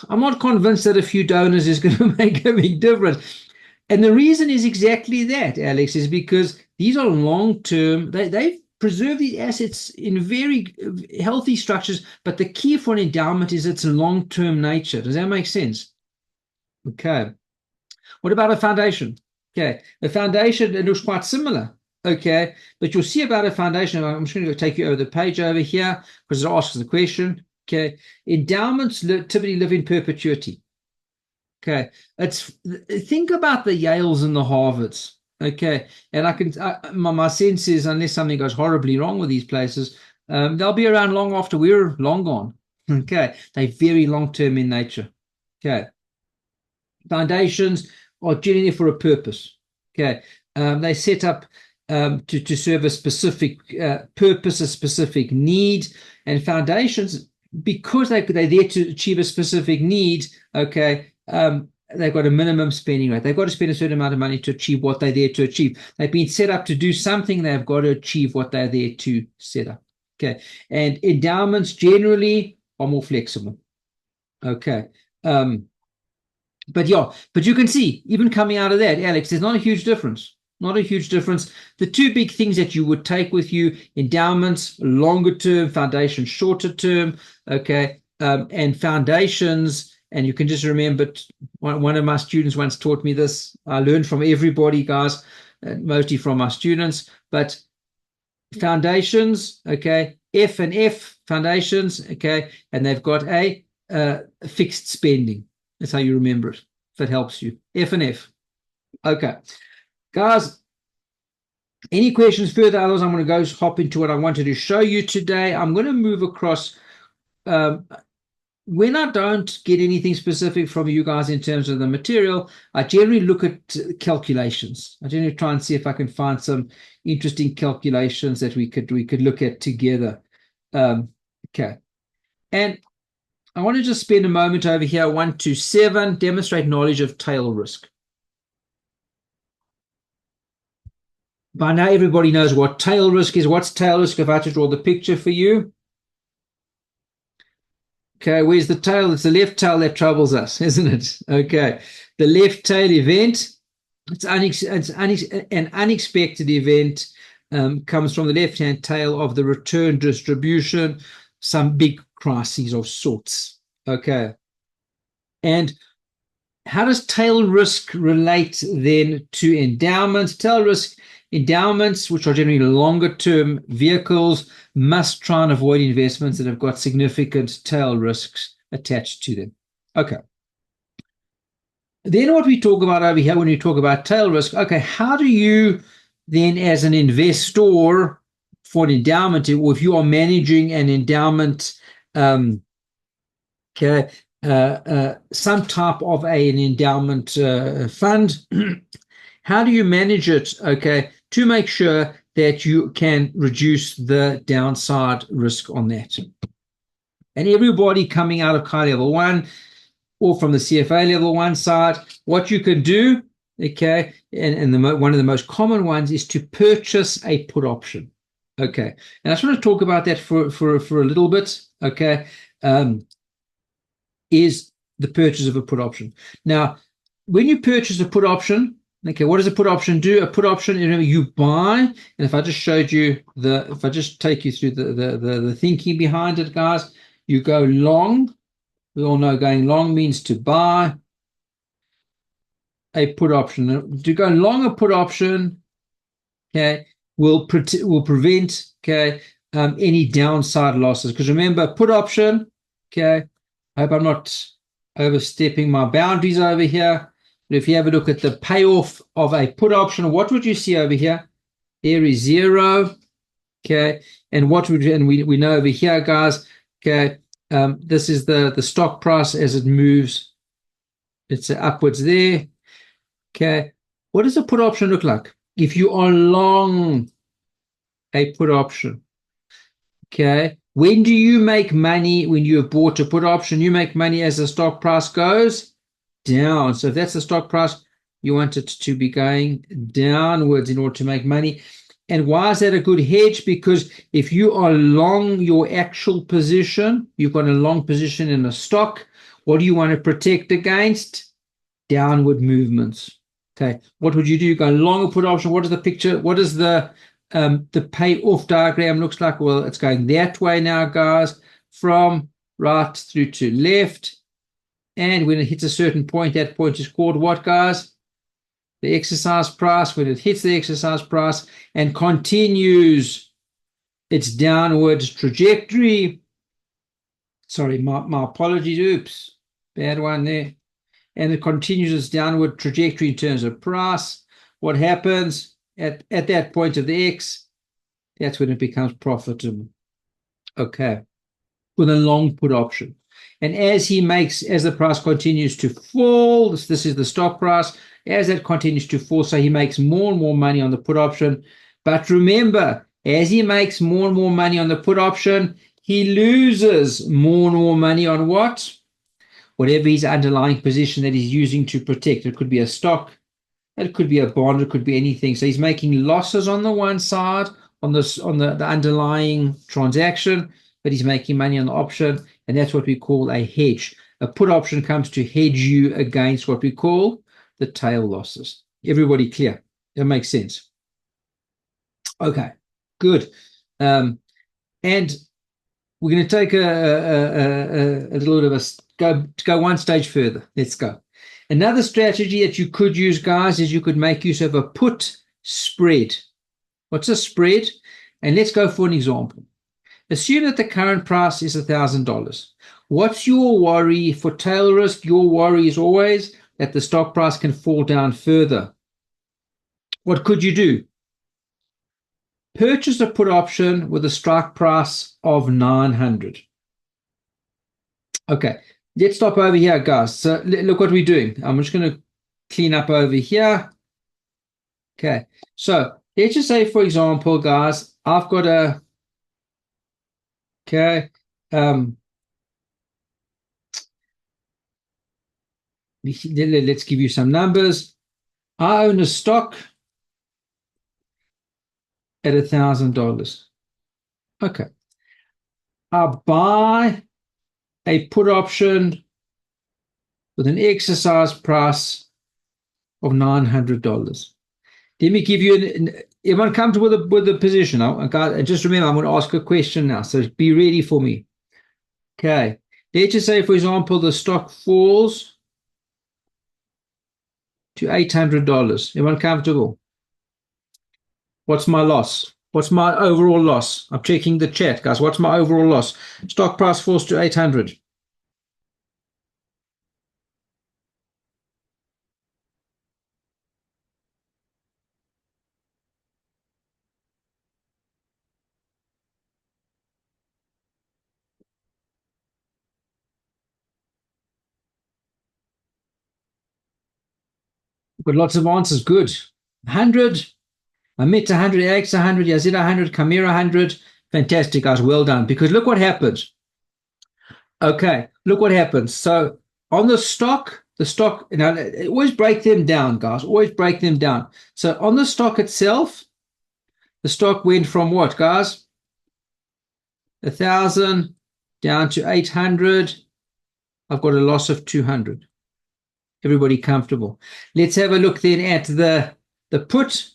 I'm not convinced that a few donors is going to make a big difference. And the reason is exactly that, Alex, is because these are long-term. They've preserved these assets in very healthy structures, but the key for an endowment is its long-term nature. Does that make sense? Okay. What about a foundation? Okay. The foundation, it looks quite similar. Okay. But you'll see about a foundation, I'm just going to take you over the page over here because it asks the question. Okay. Endowments typically live in perpetuity. Okay. Think about the Yales and the Harvards. Okay. And my sense is, unless something goes horribly wrong with these places, they'll be around long after we're long gone. Okay. They're very long-term in nature. Okay. Foundations are generally for a purpose. Okay. They set up to serve a specific purpose, a specific need. And foundations because they're there to achieve a specific need, okay, they've got a minimum spending rate. They've got to spend a certain amount of money to achieve what they're there to achieve. They've been set up to do something. They've got to achieve what they're there to set up. Okay. And endowments generally are more flexible. Okay. But you can see, even coming out of that, Alex, there's not a huge difference. Not a huge difference. The two big things that you would take with you: endowments, longer term; foundations, shorter term. Okay. And foundations, and you can just remember, one of my students once taught me this. I learned from everybody, guys, mostly from my students. But foundations, okay, F and F, foundations, okay, and they've got a fixed spending. That's how you remember it, if it helps you. F and F. Okay. Guys, any questions further? Otherwise, I'm going to go hop into what I wanted to show you today. I'm going to move across. When I don't get anything specific from you guys in terms of the material, I generally look at calculations. I generally try and see if I can find some interesting calculations that we could look at together. Okay. And I want to just spend a moment over here, 1 to 7, demonstrate knowledge of tail risk. By now, everybody knows what tail risk is. What's tail risk? If I had to draw the picture for you. Okay, where's the tail? It's the left tail that troubles us, isn't it? Okay, the left tail event, it's an unexpected event, comes from the left-hand tail of the return distribution, some big crises of sorts. Okay, and how does tail risk relate then to endowments? Tail risk, endowments, which are generally longer term vehicles, must try and avoid investments that have got significant tail risks attached to them. Okay. Then what we talk about over here when we talk about tail risk, okay, how do you then, as an investor for an endowment, or if you are managing an endowment, okay, some type of an endowment fund, how do you manage it, okay, to make sure that you can reduce the downside risk on that? And everybody coming out of CAIA level 1 or from the CFA level 1 side, what you can do, okay, and one of the most common ones is to purchase a put option. Okay, and I just want to talk about that for a little bit, okay, is the purchase of a put option. Now, when you purchase a put option, okay, what does a put option do? A put option, remember, you buy, and if I just showed you if I just take you through the thinking behind it, guys, you go long. We all know going long means to buy a put option. To go long a put option, okay, will prevent, okay, any downside losses. Because remember, put option, okay, I hope I'm not overstepping my boundaries over here. But if you have a look at the payoff of a put option, what would you see over here? There is 0. Okay, and we know over here, guys. Okay, this is the stock price as it moves. It's upwards there. Okay, what does a put option look like? If you are long a put option, okay, when do you make money? When you have bought a put option, you make money as the stock price goes down. So if that's the stock price, you want it to be going downwards in order to make money. And why is that a good hedge? Because if you are long your actual position, you've got a long position in a stock, what do you want to protect against? Downward movements. Okay, what would you do? You go long a put option. What is the picture? What is the payoff diagram looks like? Well, it's going that way now, guys, from right through to left. And when it hits a certain point, that point is called what, guys? The exercise price. When it hits the exercise price and continues its downward trajectory. Sorry, my apologies. Oops, bad one there. And it continues its downward trajectory in terms of price. What happens at that point of the X? That's when it becomes profitable. Okay, with a long put option. And as the price continues to fall, this is the stock price, as it continues to fall, so he makes more and more money on the put option. But remember, as he makes more and more money on the put option, he loses more and more money on what? Whatever his underlying position that he's using to protect. It could be a stock, it could be a bond, it could be anything. So he's making losses on the one side, on the underlying transaction, but he's making money on the option, and that's what we call a hedge. A put option comes to hedge you against what we call the tail losses. Everybody clear? That makes sense. Okay, good. And we're going to take a little bit of go one stage further. Let's go. Another strategy that you could use, guys, is you could make use of a put spread. What's a spread? And let's go for an example. Assume that the current price is $1,000. What's your worry for tail risk? Your worry is always that the stock price can fall down further. What could you do? Purchase a put option with a strike price of 900. Okay, let's stop over here, guys. So look what we're doing. I'm just going to clean up over here. Okay, so let's just say, for example, guys, I've got a, okay, let's give you some numbers. I own a stock at $1,000. Okay. I buy a put option with an exercise price of $900. Let me give you everyone comfortable with the position. Just remember, I'm going to ask a question now, so be ready for me. Okay. Let's just say, for example, the stock falls to $800. Everyone comfortable? What's my loss? What's my overall loss? I'm checking the chat, guys. What's my overall loss? Stock price falls to 800. Got lots of answers. Good. 100. Amit 100, Alex 100, Yazid 100, Kamira 100. Fantastic, guys. Well done. Because look what happens. Okay, look what happens. So on the stock, always break them down, guys. Always break them down. So on the stock itself, the stock went from what, guys? 1,000 down to 800. I've got a loss of 200. Everybody comfortable? Let's have a look then at the put.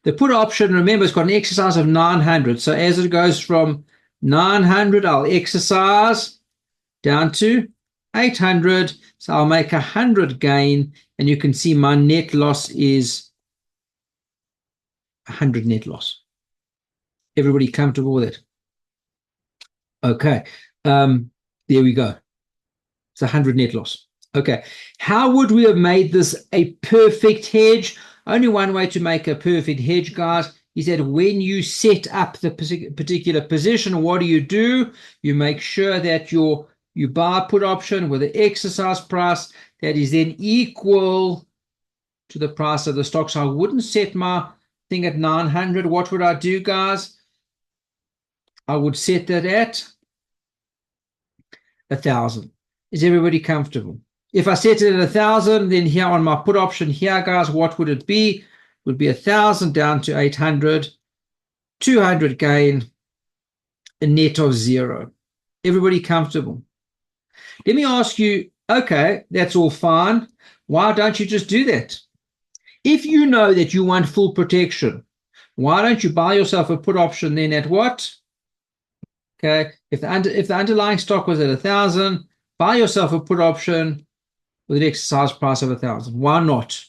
The put option, remember, it's got an exercise of 900. So as it goes from 900, I'll exercise down to 800. So I'll make 100 gain, and you can see my net loss is 100 net loss. Everybody comfortable with it? Okay. There we go. It's 100 net loss. Okay. How would we have made this a perfect hedge? Only one way to make a perfect hedge, guys, is that when you set up the particular position, what do? You make sure that you buy a put option with an exercise price that is then equal to the price of the stock. So I wouldn't set my thing at 900. What would I do, guys? I would set that at 1,000. Is everybody comfortable? If I set it at 1,000, then here on my put option here, guys, what would it be? It would be 1,000 down to 800, 200 gain, a net of 0. Everybody comfortable? Let me ask you, okay, that's all fine. Why don't you just do that? If you know that you want full protection, why don't you buy yourself a put option then at what? Okay, if the underlying stock was at 1,000, buy yourself a put option with an exercise price of 1,000. Why not?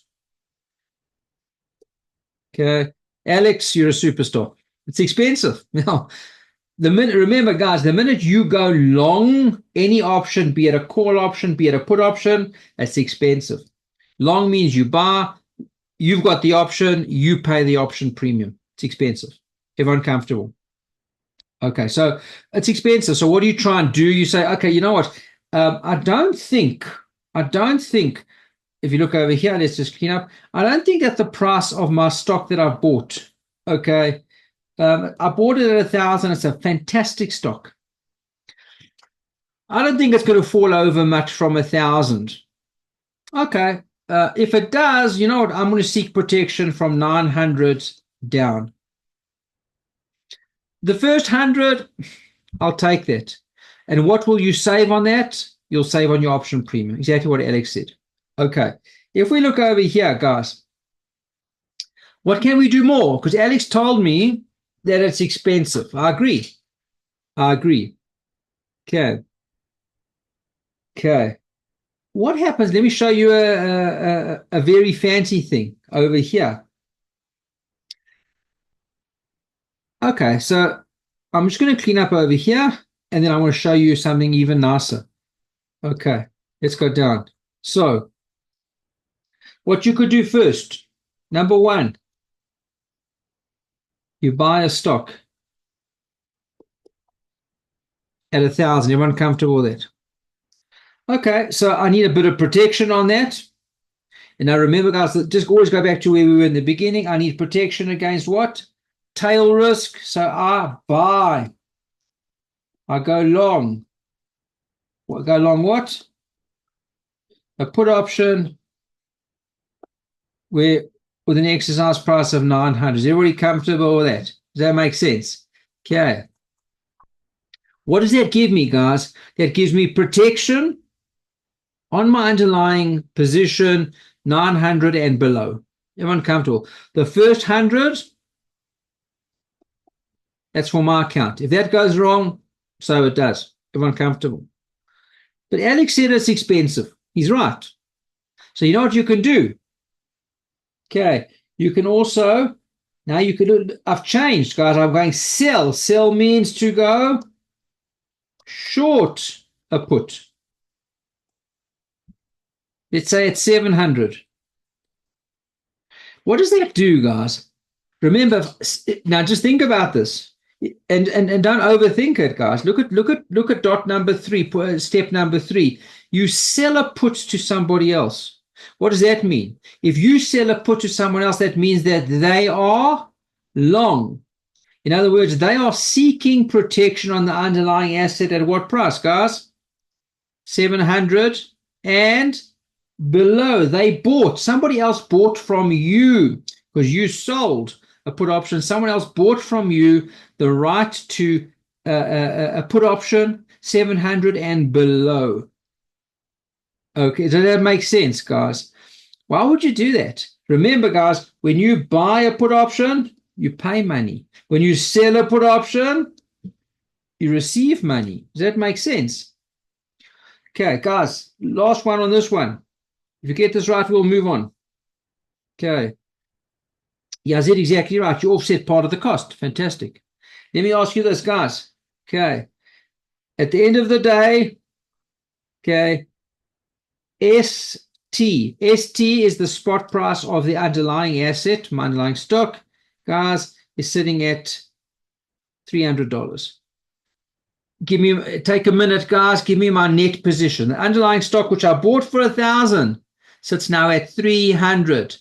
Okay, Alex, you're a superstar. It's expensive. Now, remember, guys, the minute you go long any option, be it a call option, be it a put option, that's expensive. Long means you buy, you've got the option, you pay the option premium. It's expensive. Everyone comfortable? Okay, so it's expensive. So what do you try and do? You say, okay, you know what? I don't think, if you look over here, let's just clean up. I don't think that the price of my stock that I bought, okay, I bought it at 1,000. It's a fantastic stock. I don't think it's going to fall over much from 1,000. Okay. If it does, you know what? I'm going to seek protection from 900 down. The first 100, I'll take that. And what will you save on that? You'll save on your option premium. Exactly what Alex said. Okay. If we look over here, guys, what can we do more? Because Alex told me that it's expensive. I agree. Okay. What happens? Let me show you a very fancy thing over here. Okay, so I'm just going to clean up over here, and then I want to show you something even nicer. Okay, let's go down. So what you could do first, number one, you buy a stock at 1,000. Everyone comfortable with that? Okay, so I need a bit of protection on that. And now remember, guys, just always go back to where we were in the beginning. I need protection against what? Tail risk. So I buy. I go long. Go long what? A put option with an exercise price of 900. Is everybody comfortable with that? Does that make sense? Okay. What does that give me, guys? That gives me protection on my underlying position, 900 and below. Everyone comfortable? The first 100, that's for my account. If that goes wrong, so it does. Everyone comfortable? But Alex said it's expensive. He's right. So you know what you can do? Okay. You can also, now you can, I've changed, guys. I'm going sell. Sell means to go short a put. Let's say it's 700. What does that do, guys? Remember, now just think about this, and don't overthink it, guys. Look at dot number 3, step number 3. You sell a put to somebody else. What does that mean? If you sell a put to someone else, that means that they are long. In other words, they are seeking protection on the underlying asset at what price, guys? 700 and below. They bought. Somebody else bought from you because you sold a put option. Someone else bought from you the right to a put option 700 and below. Okay, so that makes sense, guys. Why would you do that? Remember, guys, when you buy a put option, you pay money. When you sell a put option, you receive money. Does that make sense? Okay, guys, last one on this one. If you get this right, we'll move on. Okay. Yeah, is it exactly right? You offset part of the cost. Fantastic. Let me ask you this, guys. Okay. At the end of the day, okay, ST is the spot price of the underlying asset, my underlying stock, guys, is sitting at $300. Take a minute, guys. Give me my net position. The underlying stock, which I bought for 1,000, sits now at 300.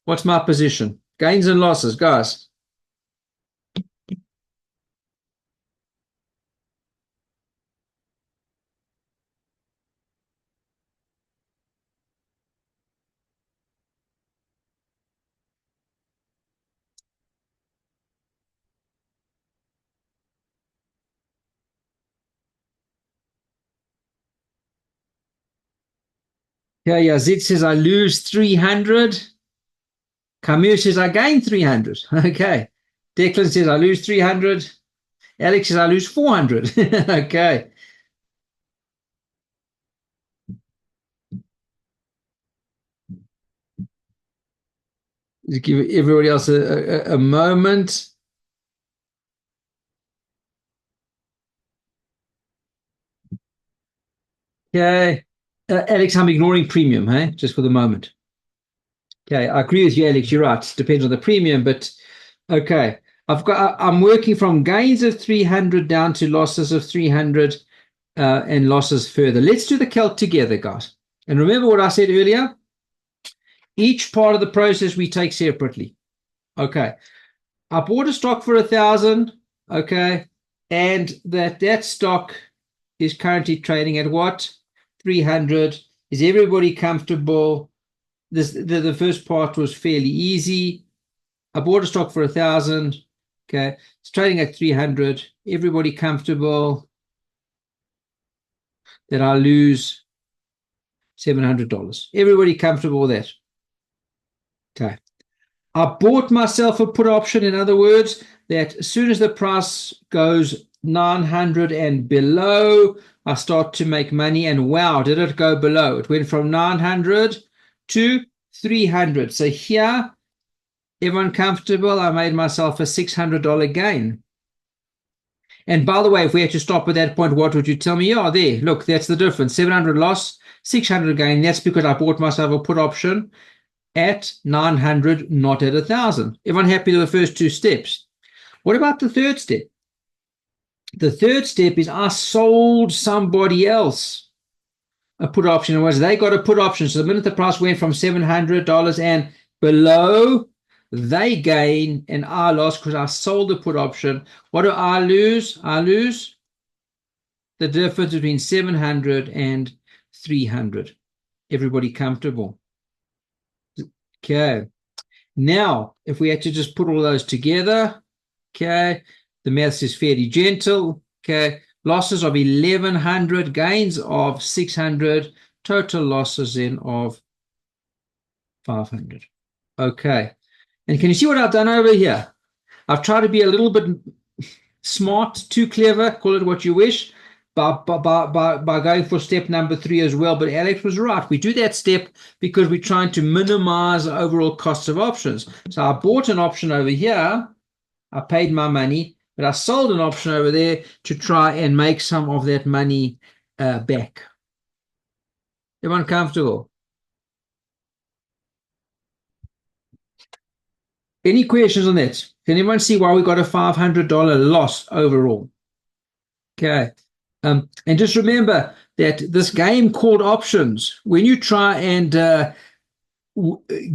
What's my position? Gains and losses, guys. Okay, Yazid says I lose 300. Kamir says I gain 300. Okay. Declan says I lose 300. Alex says I lose 400. Okay. Just give everybody else a moment. Okay. Alex, I'm ignoring premium, hey? Just for the moment. Okay, I agree with you, Alex. You're right. It depends on the premium, but okay. I'm working from gains of 300 down to losses of 300 and losses further. Let's do the calc together, guys. And remember what I said earlier? Each part of the process we take separately. Okay. I bought a stock for 1,000, okay, and that stock is currently trading at what? 300. Is everybody comfortable? The first part was fairly easy. I bought a stock for 1,000, okay, it's trading at 300. Everybody comfortable that I lose $700? Everybody comfortable with that? Okay. I bought myself a put option. In other words, that as soon as the price goes 900 and below, I start to make money. And wow, did it go below? It went from 900 to 300. So here, everyone comfortable? I made myself a $600 gain. And by the way, if we had to stop at that point, what would you tell me? Oh, there, look, that's the difference. 700 loss, 600 gain. That's because I bought myself a put option at 900, not at 1,000. Everyone happy with the first two steps? What about the third step? The third step is I sold somebody else a put option. In other words, they got a put option. So the minute the price went from $700 and below, they gain and I lost because I sold the put option. What do I lose? I lose the difference between 700 and 300. Everybody comfortable? Okay. Now, if we had to just put all those together, okay, the maths is fairly gentle. Okay, losses of 1,100, gains of 600, total losses then of 500. Okay, and can you see what I've done over here? I've tried to be a little bit smart, too clever, call it what you wish, by going for step number 3 as well. But Alex was right. We do that step because we're trying to minimize the overall costs of options. So I bought an option over here. I paid my money, but I sold an option over there to try and make some of that money back. Everyone comfortable? Any questions on that? Can anyone see why we got a $500 loss overall? Okay. And just remember that this game called options, when you try and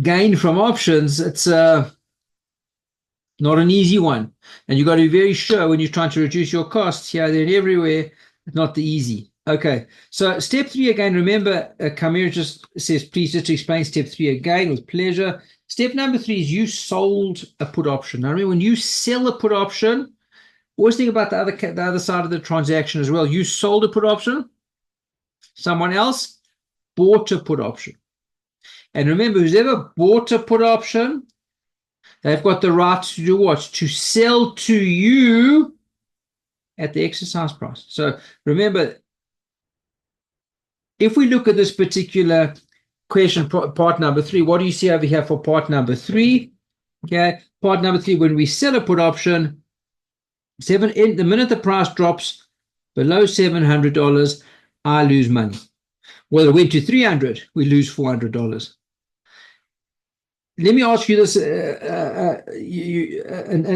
gain from options, it's not an easy one. And you've got to be very sure when you're trying to reduce your costs here, there, and everywhere. It's not the easy. Okay. So step 3 again, remember, Kamira just says, please just explain step 3 again with pleasure. Step number 3 is you sold a put option. Now remember, when you sell a put option, always think about the other side of the transaction as well. You sold a put option. Someone else bought a put option. And remember, who's ever bought a put option, they've got the right to do what? To sell to you at the exercise price. So remember, if we look at this particular question, part number 3, what do you see over here for part number 3? Okay, part number 3, when we sell a put option, the minute the price drops below $700, I lose money. Well, it went to 300, we lose $400. Let me ask you this,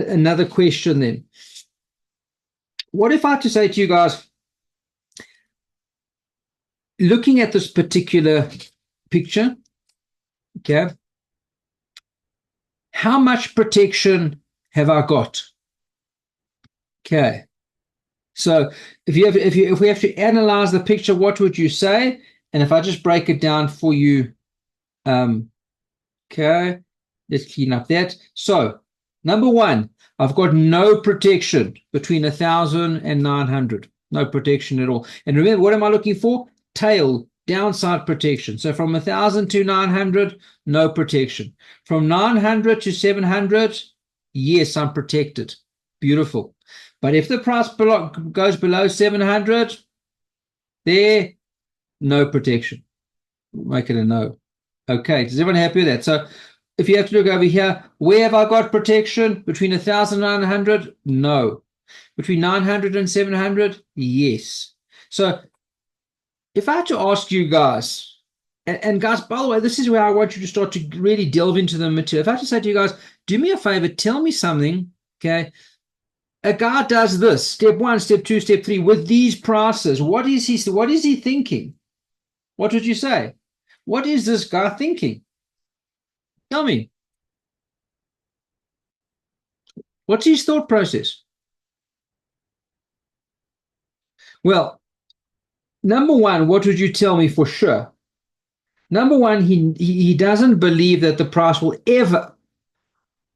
another question then. What if I had to say to you guys, looking at this particular picture, okay, how much protection have I got? Okay, so if we have to analyze the picture, what would you say? And if I just break it down for you, okay, let's clean up that. So number 1, I've got no protection between 1,000 and 900. No protection at all. And remember, what am I looking for? Tail, downside protection. So from 1,000 to 900, no protection. From 900 to 700, yes, I'm protected. Beautiful. But if the price goes below 700, there, no protection. Make it a no. Okay, is everyone happy with that? So if you have to look over here, where have I got protection? Between 1,000 and 900? No. Between 900 and 700? Yes. So if I had to ask you guys, and guys, by the way, this is where I want you to start to really delve into the material. If I had to say to you guys, do me a favor, tell me something, okay? A guy does this, step 1, step 2, step 3, with these prices. What is he thinking? What would you say? What is this guy thinking? Tell me. What's his thought process? Well, number one, what would you tell me for sure? Number one, he doesn't believe that the price will ever,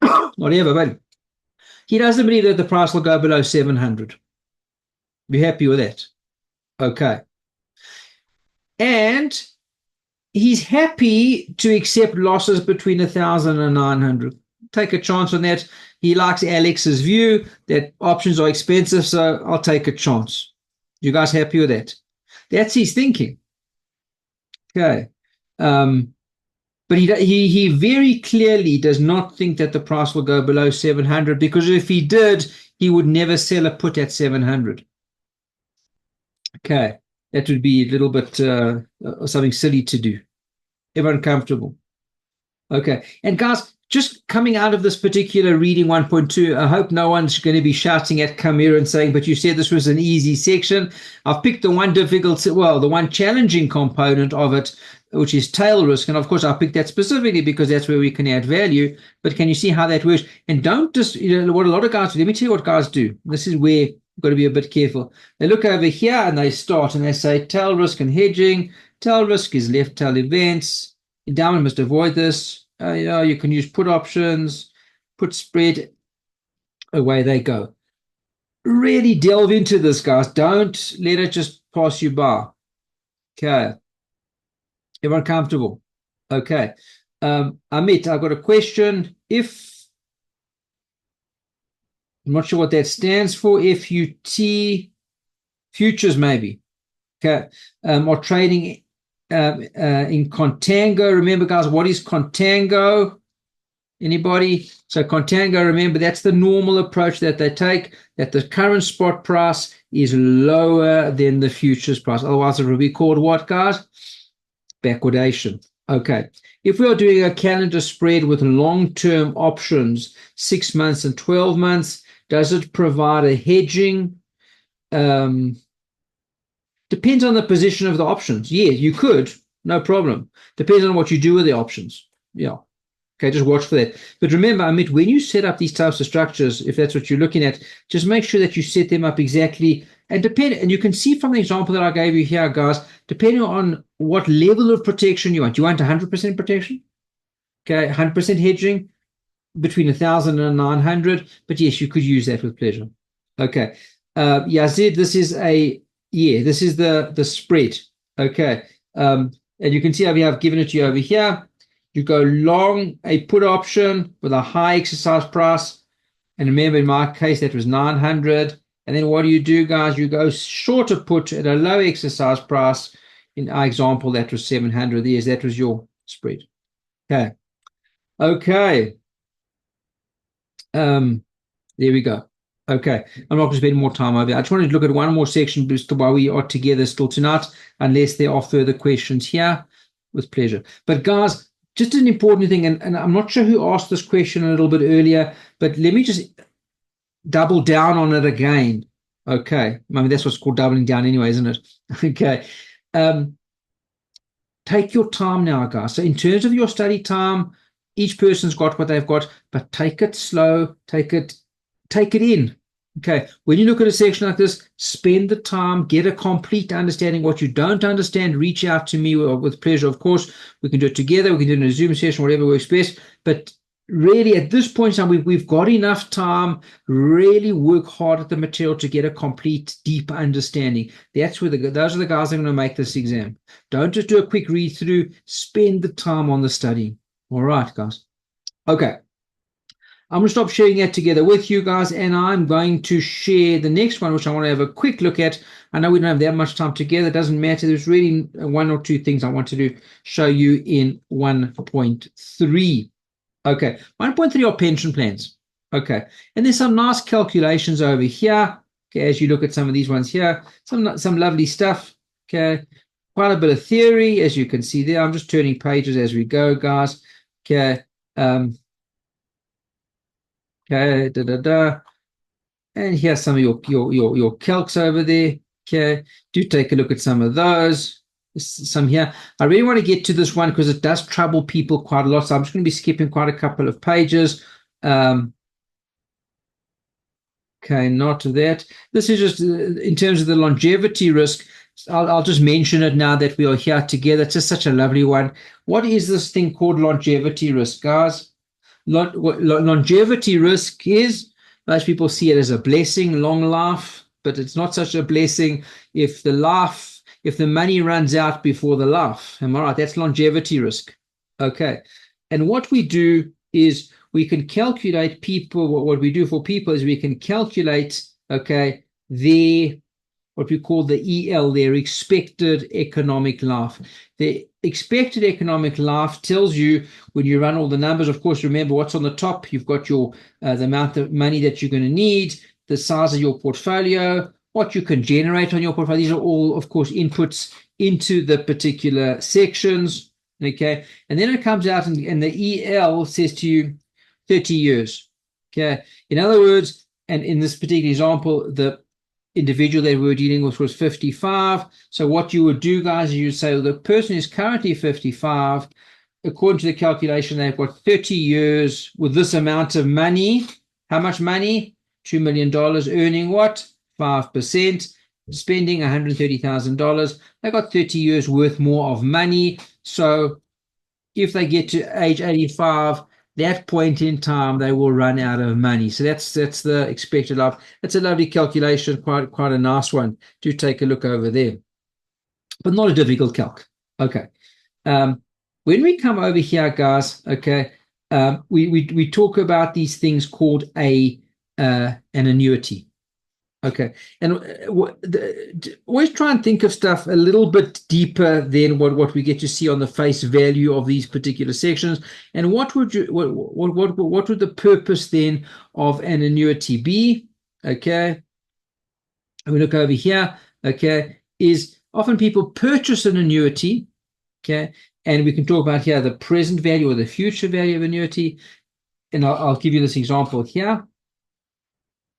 not ever, but he doesn't believe that the price will go below 700. Be happy with that. Okay. And he's happy to accept losses between 1,000 and 900. Take a chance on that. He likes Alex's view that options are expensive, so I'll take a chance. You guys happy with that? That's his thinking. Okay. But he very clearly does not think that the price will go below 700, because if he did, he would never sell a put at 700. Okay. That would be a little bit something silly to do. Everyone comfortable? Okay. And guys, just coming out of this particular reading 1.2, I hope no one's going to be shouting at Camille and saying, but you said this was an easy section. I've picked the one the one challenging component of it, which is tail risk. And of course, I picked that specifically because that's where we can add value. But can you see how that works? And don't just, what a lot of guys do. Let me tell you what guys do. This is where you've got to be a bit careful. They look over here and they start and they say tail risk and hedging. Tail risk is left tail events. Down, we must avoid this. You can use put options, put spread. Away they go. Really delve into this, guys. Don't let it just pass you by. Okay. Everyone comfortable? Okay. Amit, I've got a question. I'm not sure what that stands for. FUT futures, maybe. Okay. Or trading in contango. Remember, guys, what is contango? Anybody? So contango, remember, that's the normal approach that they take, that the current spot price is lower than the futures price. Otherwise, it will be called what, guys? Backwardation. Okay. If we are doing a calendar spread with long-term options, 6 months and 12 months, does it provide a hedging? Depends on the position of the options. Yeah, you could, no problem. Depends on what you do with the options. Yeah. Okay, just watch for that. But remember, Amit, when you set up these types of structures, if that's what you're looking at, just make sure that you set them up exactly. And you can see from the example that I gave you here, guys, depending on what level of protection you want. You want 100% protection? Okay, 100% hedging between 1,000 and 900. But yes, you could use that with pleasure. Okay. Yazid, this is the spread. Okay. And you can see I've given it to you over here. You go long a put option with a high exercise price. And remember, in my case, that was 900. And then what do you do, guys? You go short a put at a low exercise price. In our example, that was 700. Yes, that was your spread. Okay. Okay. There we go. Okay. I'm not going to spend more time over here. I just wanted to look at one more section while we are together still tonight, unless there are further questions here. With pleasure. But guys, just an important thing, and I'm not sure who asked this question a little bit earlier, but let me just double down on it again. Okay. I mean, that's what's called doubling down anyway, isn't it? Okay. Take your time now, guys. So in terms of your study time, each person's got what they've got, but take it slow, take it in. Okay, when you look at a section like this, spend the time, get a complete understanding. What you don't understand, reach out to me with pleasure. Of course, we can do it together. We can do it in a Zoom session, whatever works best. But really, at this point in time, we've got enough time. Really work hard at the material to get a complete, deep understanding. Those are the guys that are going to make this exam. Don't just do a quick read through. Spend the time on the study. All right, guys. Okay. I'm going to stop sharing that together with you guys, and I'm going to share the next one, which I want to have a quick look at. I know we don't have that much time together. It doesn't matter. There's really one or two things I wanted to show you in 1.3. Okay, 1.3 are pension plans. Okay, and there's some nice calculations over here. Okay, as you look at some of these ones here, some lovely stuff. Okay, quite a bit of theory, as you can see there. I'm just turning pages as we go, guys. Okay. Okay, and here's some of your calcs over there. Okay, do take a look at some of those. Some here. I really want to get to this one because it does trouble people quite a lot. So I'm just going to be skipping quite a couple of pages. Okay, not that. This is just in terms of the longevity risk. I'll just mention it now that we are here together. It's just such a lovely one. What is this thing called longevity risk, guys? Longevity risk is, most people see it as a blessing, long life, but it's not such a blessing if the money runs out before the life. Am I right? That's longevity risk. Okay. And what we do is we can calculate people, what we do for people is we can calculate, okay, what we call the EL, their expected economic life. The expected economic life tells you when you run all the numbers. Of course, remember what's on the top. You've got your the amount of money that you're going to need, the size of your portfolio, what you can generate on your portfolio. These are all, of course, inputs into the particular sections. Okay, and then it comes out and the EL says to you 30 years. Okay, in other words, and in this particular example, the individual that we were dealing with was 55. So what you would do, guys, is you would say, well, the person is currently 55. According to the calculation, they've got 30 years with this amount of money. How much money? $2 million, earning what? 5%, spending $130,000. They've got 30 years worth more of money. So if they get to age 85, that point in time they will run out of money. So that's the expected life. It's a lovely calculation, quite a nice one. Do take a look over there, but not a difficult calc. Okay. When we come over here, guys, okay, we talk about these things called an annuity. Okay, and always try and think of stuff a little bit deeper than what we get to see on the face value of these particular sections. And what would the purpose then of an annuity be? Okay, and we look over here. Okay, is often people purchase an annuity. Okay, and we can talk about here the present value or the future value of annuity. And I'll give you this example here.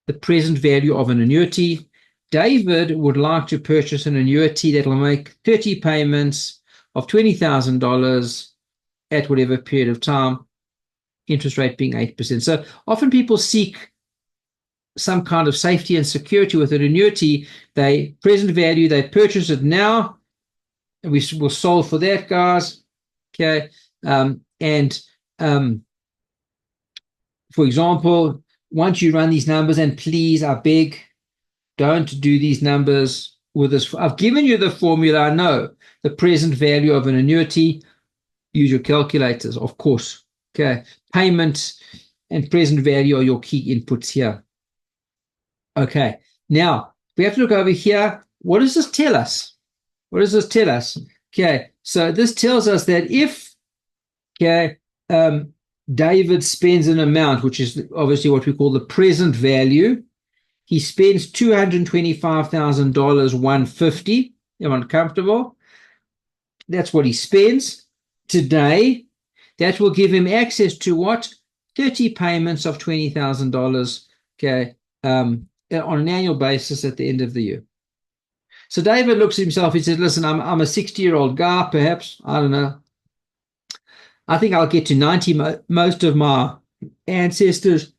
The present value of an annuity. David would like to purchase an annuity that will make 30 payments of $20,000 at whatever period of time, interest rate being 8%. So often people seek some kind of safety and security with an annuity. They present value, they purchase it now, and we will solve for that, guys. Okay. For example, once you run these numbers, and please, I beg, don't do these numbers with this. I've given you the formula. I know the present value of an annuity. Use your calculators, of course. Okay. Payment and present value are your key inputs here. Okay. Now, we have to look over here. What does this tell us? What does this tell us? Okay. So this tells us that if, okay, David spends an amount, which is obviously what we call the present value. He spends $225,000, $150. Everyone comfortable? That's what he spends today. That will give him access to what? 30 payments of $20,000, okay, on an annual basis at the end of the year. So David looks at himself. He says, listen, I'm a 60-year-old guy, perhaps. I don't know. I think I'll get to 90. Most of my ancestors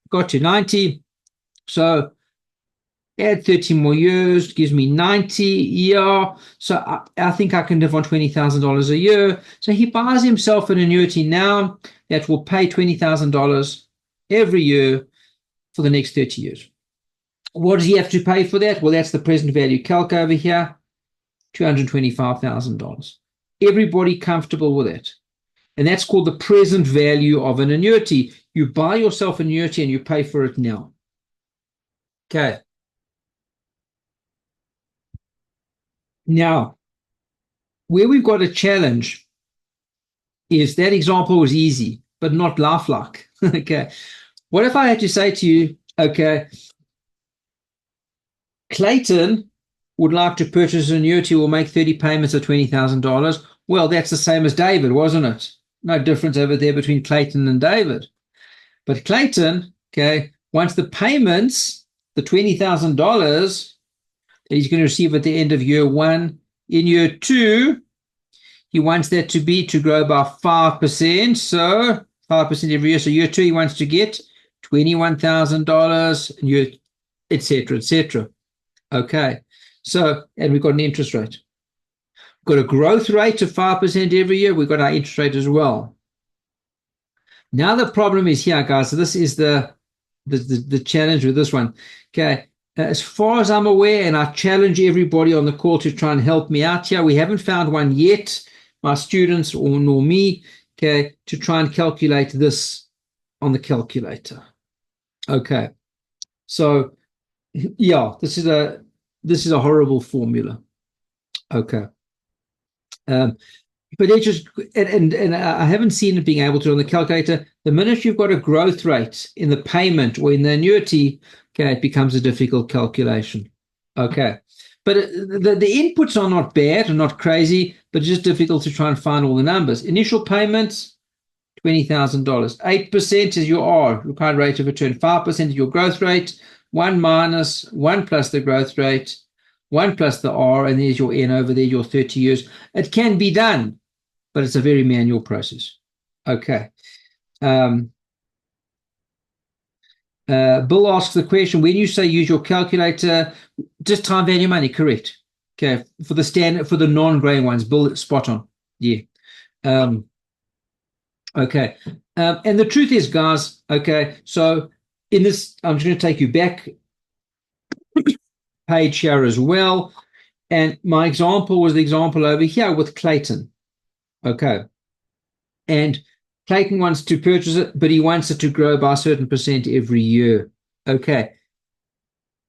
got to 90. So add 30 more years, gives me 90. Yeah. So I think I can live on $20,000 a year. So he buys himself an annuity now that will pay $20,000 every year for the next 30 years. What does he have to pay for that? Well, that's the present value calc over here, $225,000. Everybody comfortable with it? And that's called the present value of an annuity. You buy yourself an annuity and you pay for it now. Okay. Now, where we've got a challenge is that example was easy, but not lifelike. Okay. What if I had to say to you, okay, Clayton would like to purchase an annuity, will make 30 payments of $20,000. Well, that's the same as David, wasn't it? No difference over there between Clayton and David. But Clayton, okay, wants the payments, the $20,000 that he's going to receive at the end of year one. In year two, he wants that to grow by 5%. So 5% every year. So year two, he wants to get $21,000, and you, et cetera, et cetera. Okay. So, and we've got an interest rate. We've got a growth rate of 5% every year. We've got our interest rate as well. Now the problem is here, guys. So this is the challenge with this one. Okay. As far as I'm aware, and I challenge everybody on the call to try and help me out here, we haven't found one yet, my students or nor me, okay, to try and calculate this on the calculator. Okay. So yeah, this is a horrible formula. Okay. But it just, and I haven't seen it being able to on the calculator. The minute you've got a growth rate in the payment or in the annuity, okay, it becomes a difficult calculation. Okay. But the inputs are not bad and not crazy, but it's just difficult to try and find all the numbers. Initial payments, $20,000. 8% is your R, required rate of return. 5% is your growth rate. 1 minus 1 plus the growth rate. 1 plus the R, and there's your N over there, your 30 years. It can be done, but it's a very manual process. Okay. Bill asks the question, when you say use your calculator, just time value money, correct? Okay. For the standard, for the non-gray ones, Bill, spot on. Yeah. Okay. And the truth is, guys, okay, so in this, I'm just going to take you back page here as well. And my example was the example over here with Clayton. Okay. And Clayton wants to purchase it, but he wants it to grow by a certain percent every year. Okay.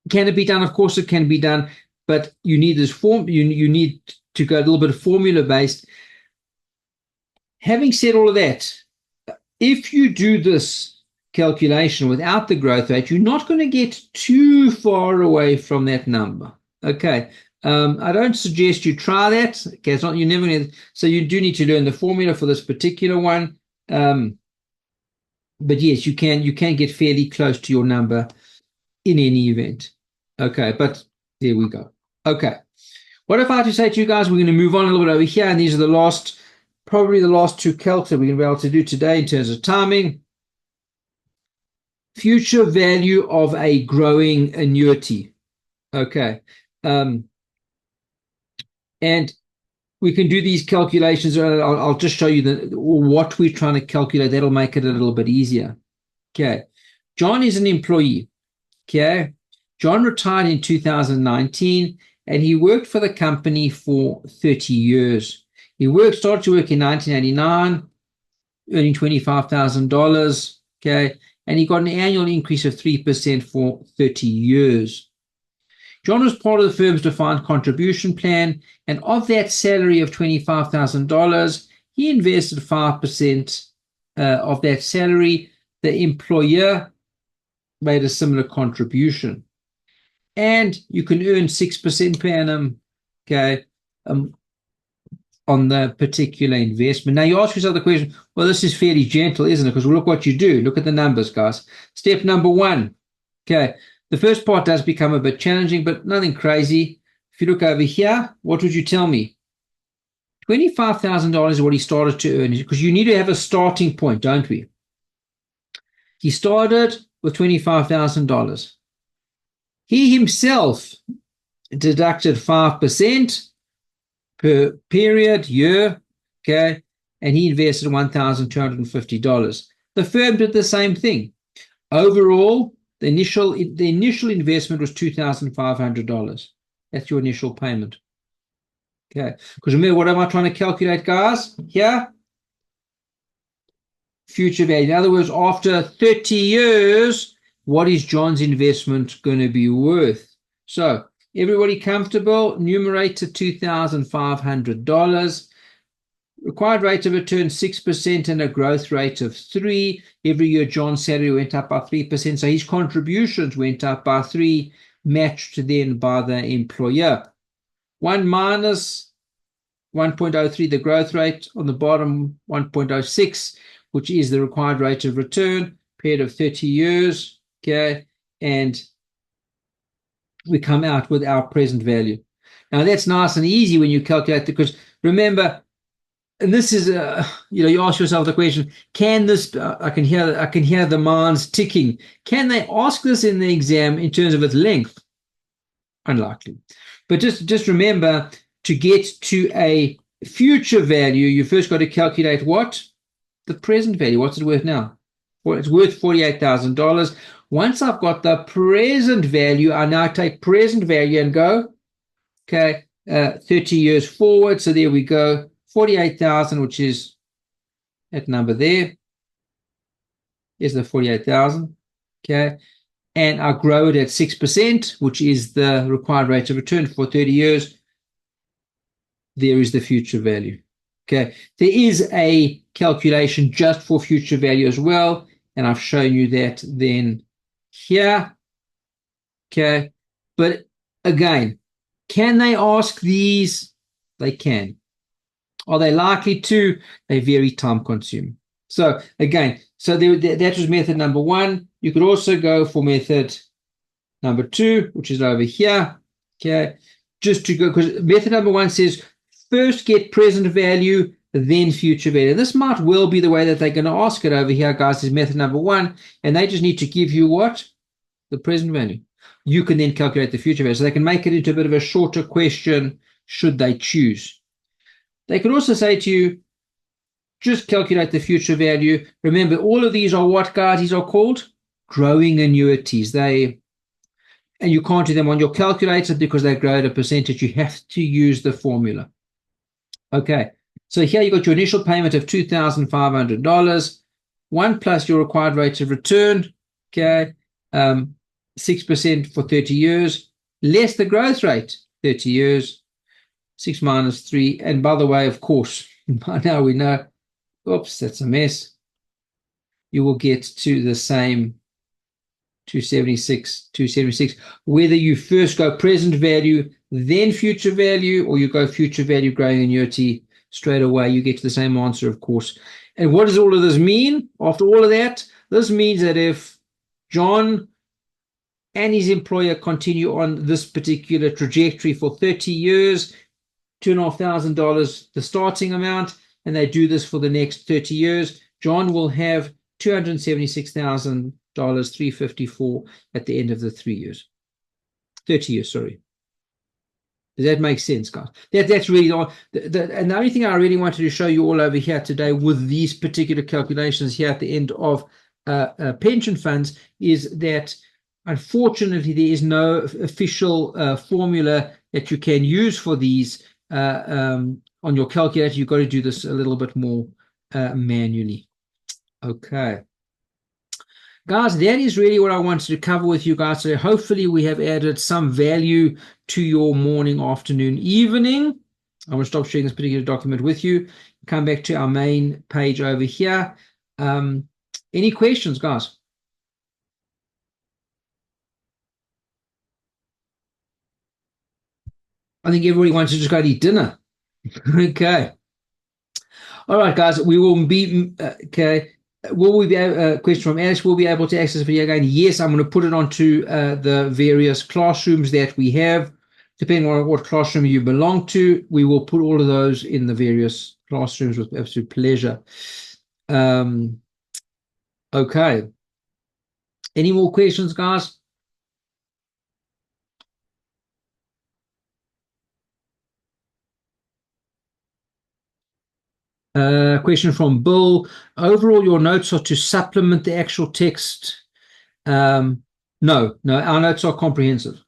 Can it be done? Of course it can be done, but you need this form. You need to go a little bit of formula based. Having said all of that, if you do this calculation without the growth rate, you're not going to get too far away from that number. Okay. I don't suggest you try that. Okay, it's not, you're never going to, so you do need to learn the formula for this particular one. But yes, you can get fairly close to your number in any event. Okay, but there we go. Okay. What if I had to say to you guys, we're going to move on a little bit over here, and these are probably the last two calcs that we're going to be able to do today in terms of timing. Future value of a growing annuity. Okay. And we can do these calculations. I'll just show you what we're trying to calculate. That'll make it a little bit easier. Okay. John is an employee. Okay. John retired in 2019, and he worked for the company for 30 years. He started to work in 1989, earning $25,000. Okay. And he got an annual increase of 3% for 30 years. John was part of the firm's defined contribution plan, and of that salary of $25,000, he invested 5% of that salary. The employer made a similar contribution. And you can earn 6% per annum, okay, on the particular investment. Now, you ask yourself the question, well, this is fairly gentle, isn't it? Because look what you do. Look at the numbers, guys. Step number 1, okay. The first part does become a bit challenging, but nothing crazy. If you look over here, what would you tell me? $25,000 is what he started to earn, because you need to have a starting point, don't we? He started with $25,000. He himself deducted 5% per period, year, okay, and he invested $1,250. The firm did the same thing. Overall, the initial investment was $2,500. That's your initial payment. Okay. Because remember, what am I trying to calculate, guys? Here, future value. In other words, after 30 years, what is John's investment going to be worth? So, everybody comfortable? Numerator $2,500. Required rate of return 6% and a growth rate of 3%. Every year John's salary went up by 3%, so his contributions went up by 3%, matched then by the employer. 1 minus 1.03, the growth rate on the bottom, 1.06, which is the required rate of return, period of 30 years, okay, and we come out with our present value. Now that's nice and easy when you calculate, because remember, and this is you ask yourself the question, can this I can hear the minds ticking. Can they ask this in the exam in terms of its length? Unlikely. But just remember, to get to a future value, you first got to calculate what? The present value. What's it worth now? Well, it's worth $48,000. Once I've got the present value, I now take present value and go, okay, 30 years forward. So there we go, 48,000, which is that number there. Is the 48,000. Okay. And I grow it at 6%, which is the required rate of return for 30 years. There is the future value. Okay. There is a calculation just for future value as well. And I've shown you that then here. Okay. But again, can they ask these? They can. Are they likely to? They're very time consuming. So again, that was method number one. You could also go for method number two, which is over here. Okay. Just to go, because method number one says first get present value, then future value. This might well be the way that they're going to ask it over here, guys, is method number one. And they just need to give you what? The present value. You can then calculate the future value. So they can make it into a bit of a shorter question should they choose. They could also say to you, just calculate the future value. Remember, all of these are what, guys? These are called growing annuities. And you can't do them on your calculator because they grow at a percentage. You have to use the formula. Okay, so here you got your initial payment of $2,500, 1 plus your required rate of return, okay, 6% for 30 years, less the growth rate, 30 years, 6 minus 3. And by the way, of course, by now we know, oops, that's a mess. You will get to the same 276, whether you first go present value, then future value, or you go future value growing annuity straight away, you get to the same answer, of course. And what does all of this mean? After all of that, this means that if John and his employer continue on this particular trajectory for 30 years, $2,500, the starting amount, and they do this for the next 30 years, John will have $276,354 at the end of the 3 years. 30 years, sorry. Does that make sense, guys? That's really and the only thing I really wanted to show you all over here today with these particular calculations here at the end of pension funds is that unfortunately there is no official formula that you can use for these on your calculator. You've got to do this a little bit more manually. Okay. Guys, that is really what I wanted to cover with you guys today. Hopefully we have added some value to your morning, afternoon, evening. I'm going to stop sharing this particular document with you. Come back to our main page over here. Any questions, guys? I think everybody wants to just go to eat dinner. Okay. All right, guys, we will be, okay. Will we be question from Alex, will we be able to access the video again? Yes, I'm going to put it onto the various classrooms that we have. Depending on what classroom you belong to, we will put all of those in the various classrooms with absolute pleasure. Okay. Any more questions, guys? Question from Bill. Overall, your notes are to supplement the actual text. No, our notes are comprehensive.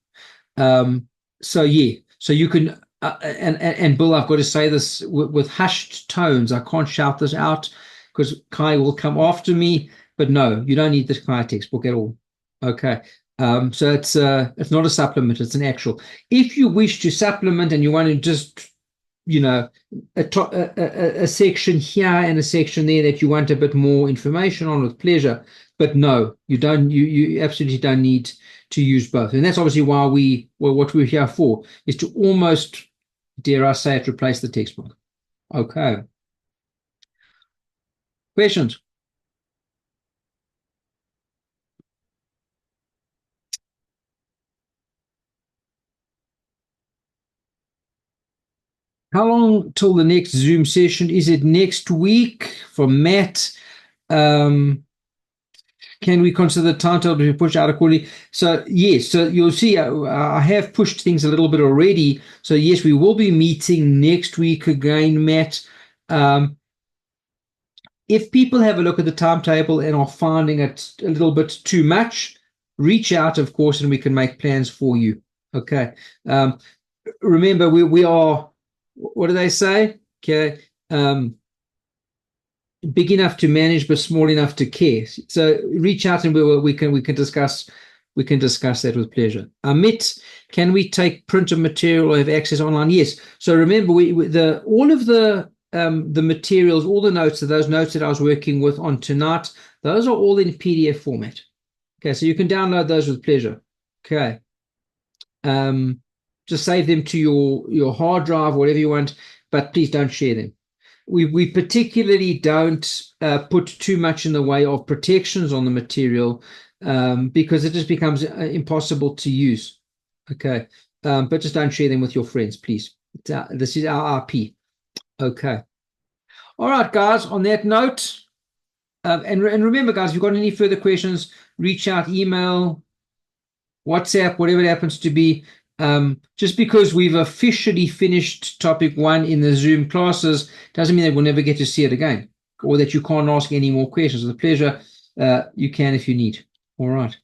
So you can, and Bill, I've got to say this with hushed tones. I can't shout this out because CAIA will come after me. But no, you don't need the CAIA textbook at all. Okay. So it's not a supplement; it's an actual. If you wish to supplement and you want to just a section here and a section there that you want a bit more information on, with pleasure. But no, you don't. You absolutely don't need to use both, and that's obviously why what we're here for is to almost, dare I say it, replace the textbook. Okay. Questions? How long till the next Zoom session? Is it next week? From Matt. Can we consider the timetable to be pushed out accordingly? So yes, so you'll see I have pushed things a little bit already. So yes, we will be meeting next week again, Matt. If people have a look at the timetable and are finding it a little bit too much, reach out, of course, and we can make plans for you. Okay. Remember, we are, what do they say? Okay. Big enough to manage, but small enough to care. So reach out and we can discuss that with pleasure. Amit, can we take printed material or have access online? Yes. So remember, all of the materials, all the notes, those notes that I was working with on tonight, those are all in PDF format. Okay, so you can download those with pleasure. Okay. Just save them to your hard drive, whatever you want, but please don't share them. We particularly don't put too much in the way of protections on the material because it just becomes impossible to use. Okay, but just don't share them with your friends, please. This is our RP. Okay. All right, guys. On that note, and remember, guys, if you've got any further questions, reach out, email, WhatsApp, whatever it happens to be. Just because we've officially finished topic 1 in the Zoom classes doesn't mean that we'll never get to see it again or that you can't ask any more questions. With pleasure, you can if you need. All right.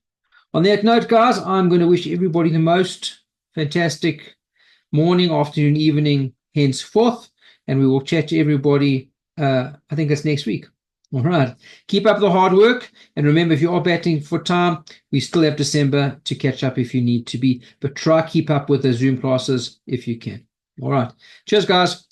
On that note, guys, I'm going to wish everybody the most fantastic morning, afternoon, evening, henceforth, and we will chat to everybody, I think it's next week. All right. Keep up the hard work. And remember, if you are batting for time, we still have December to catch up if you need to be. But try keep up with the Zoom classes if you can. All right. Cheers, guys.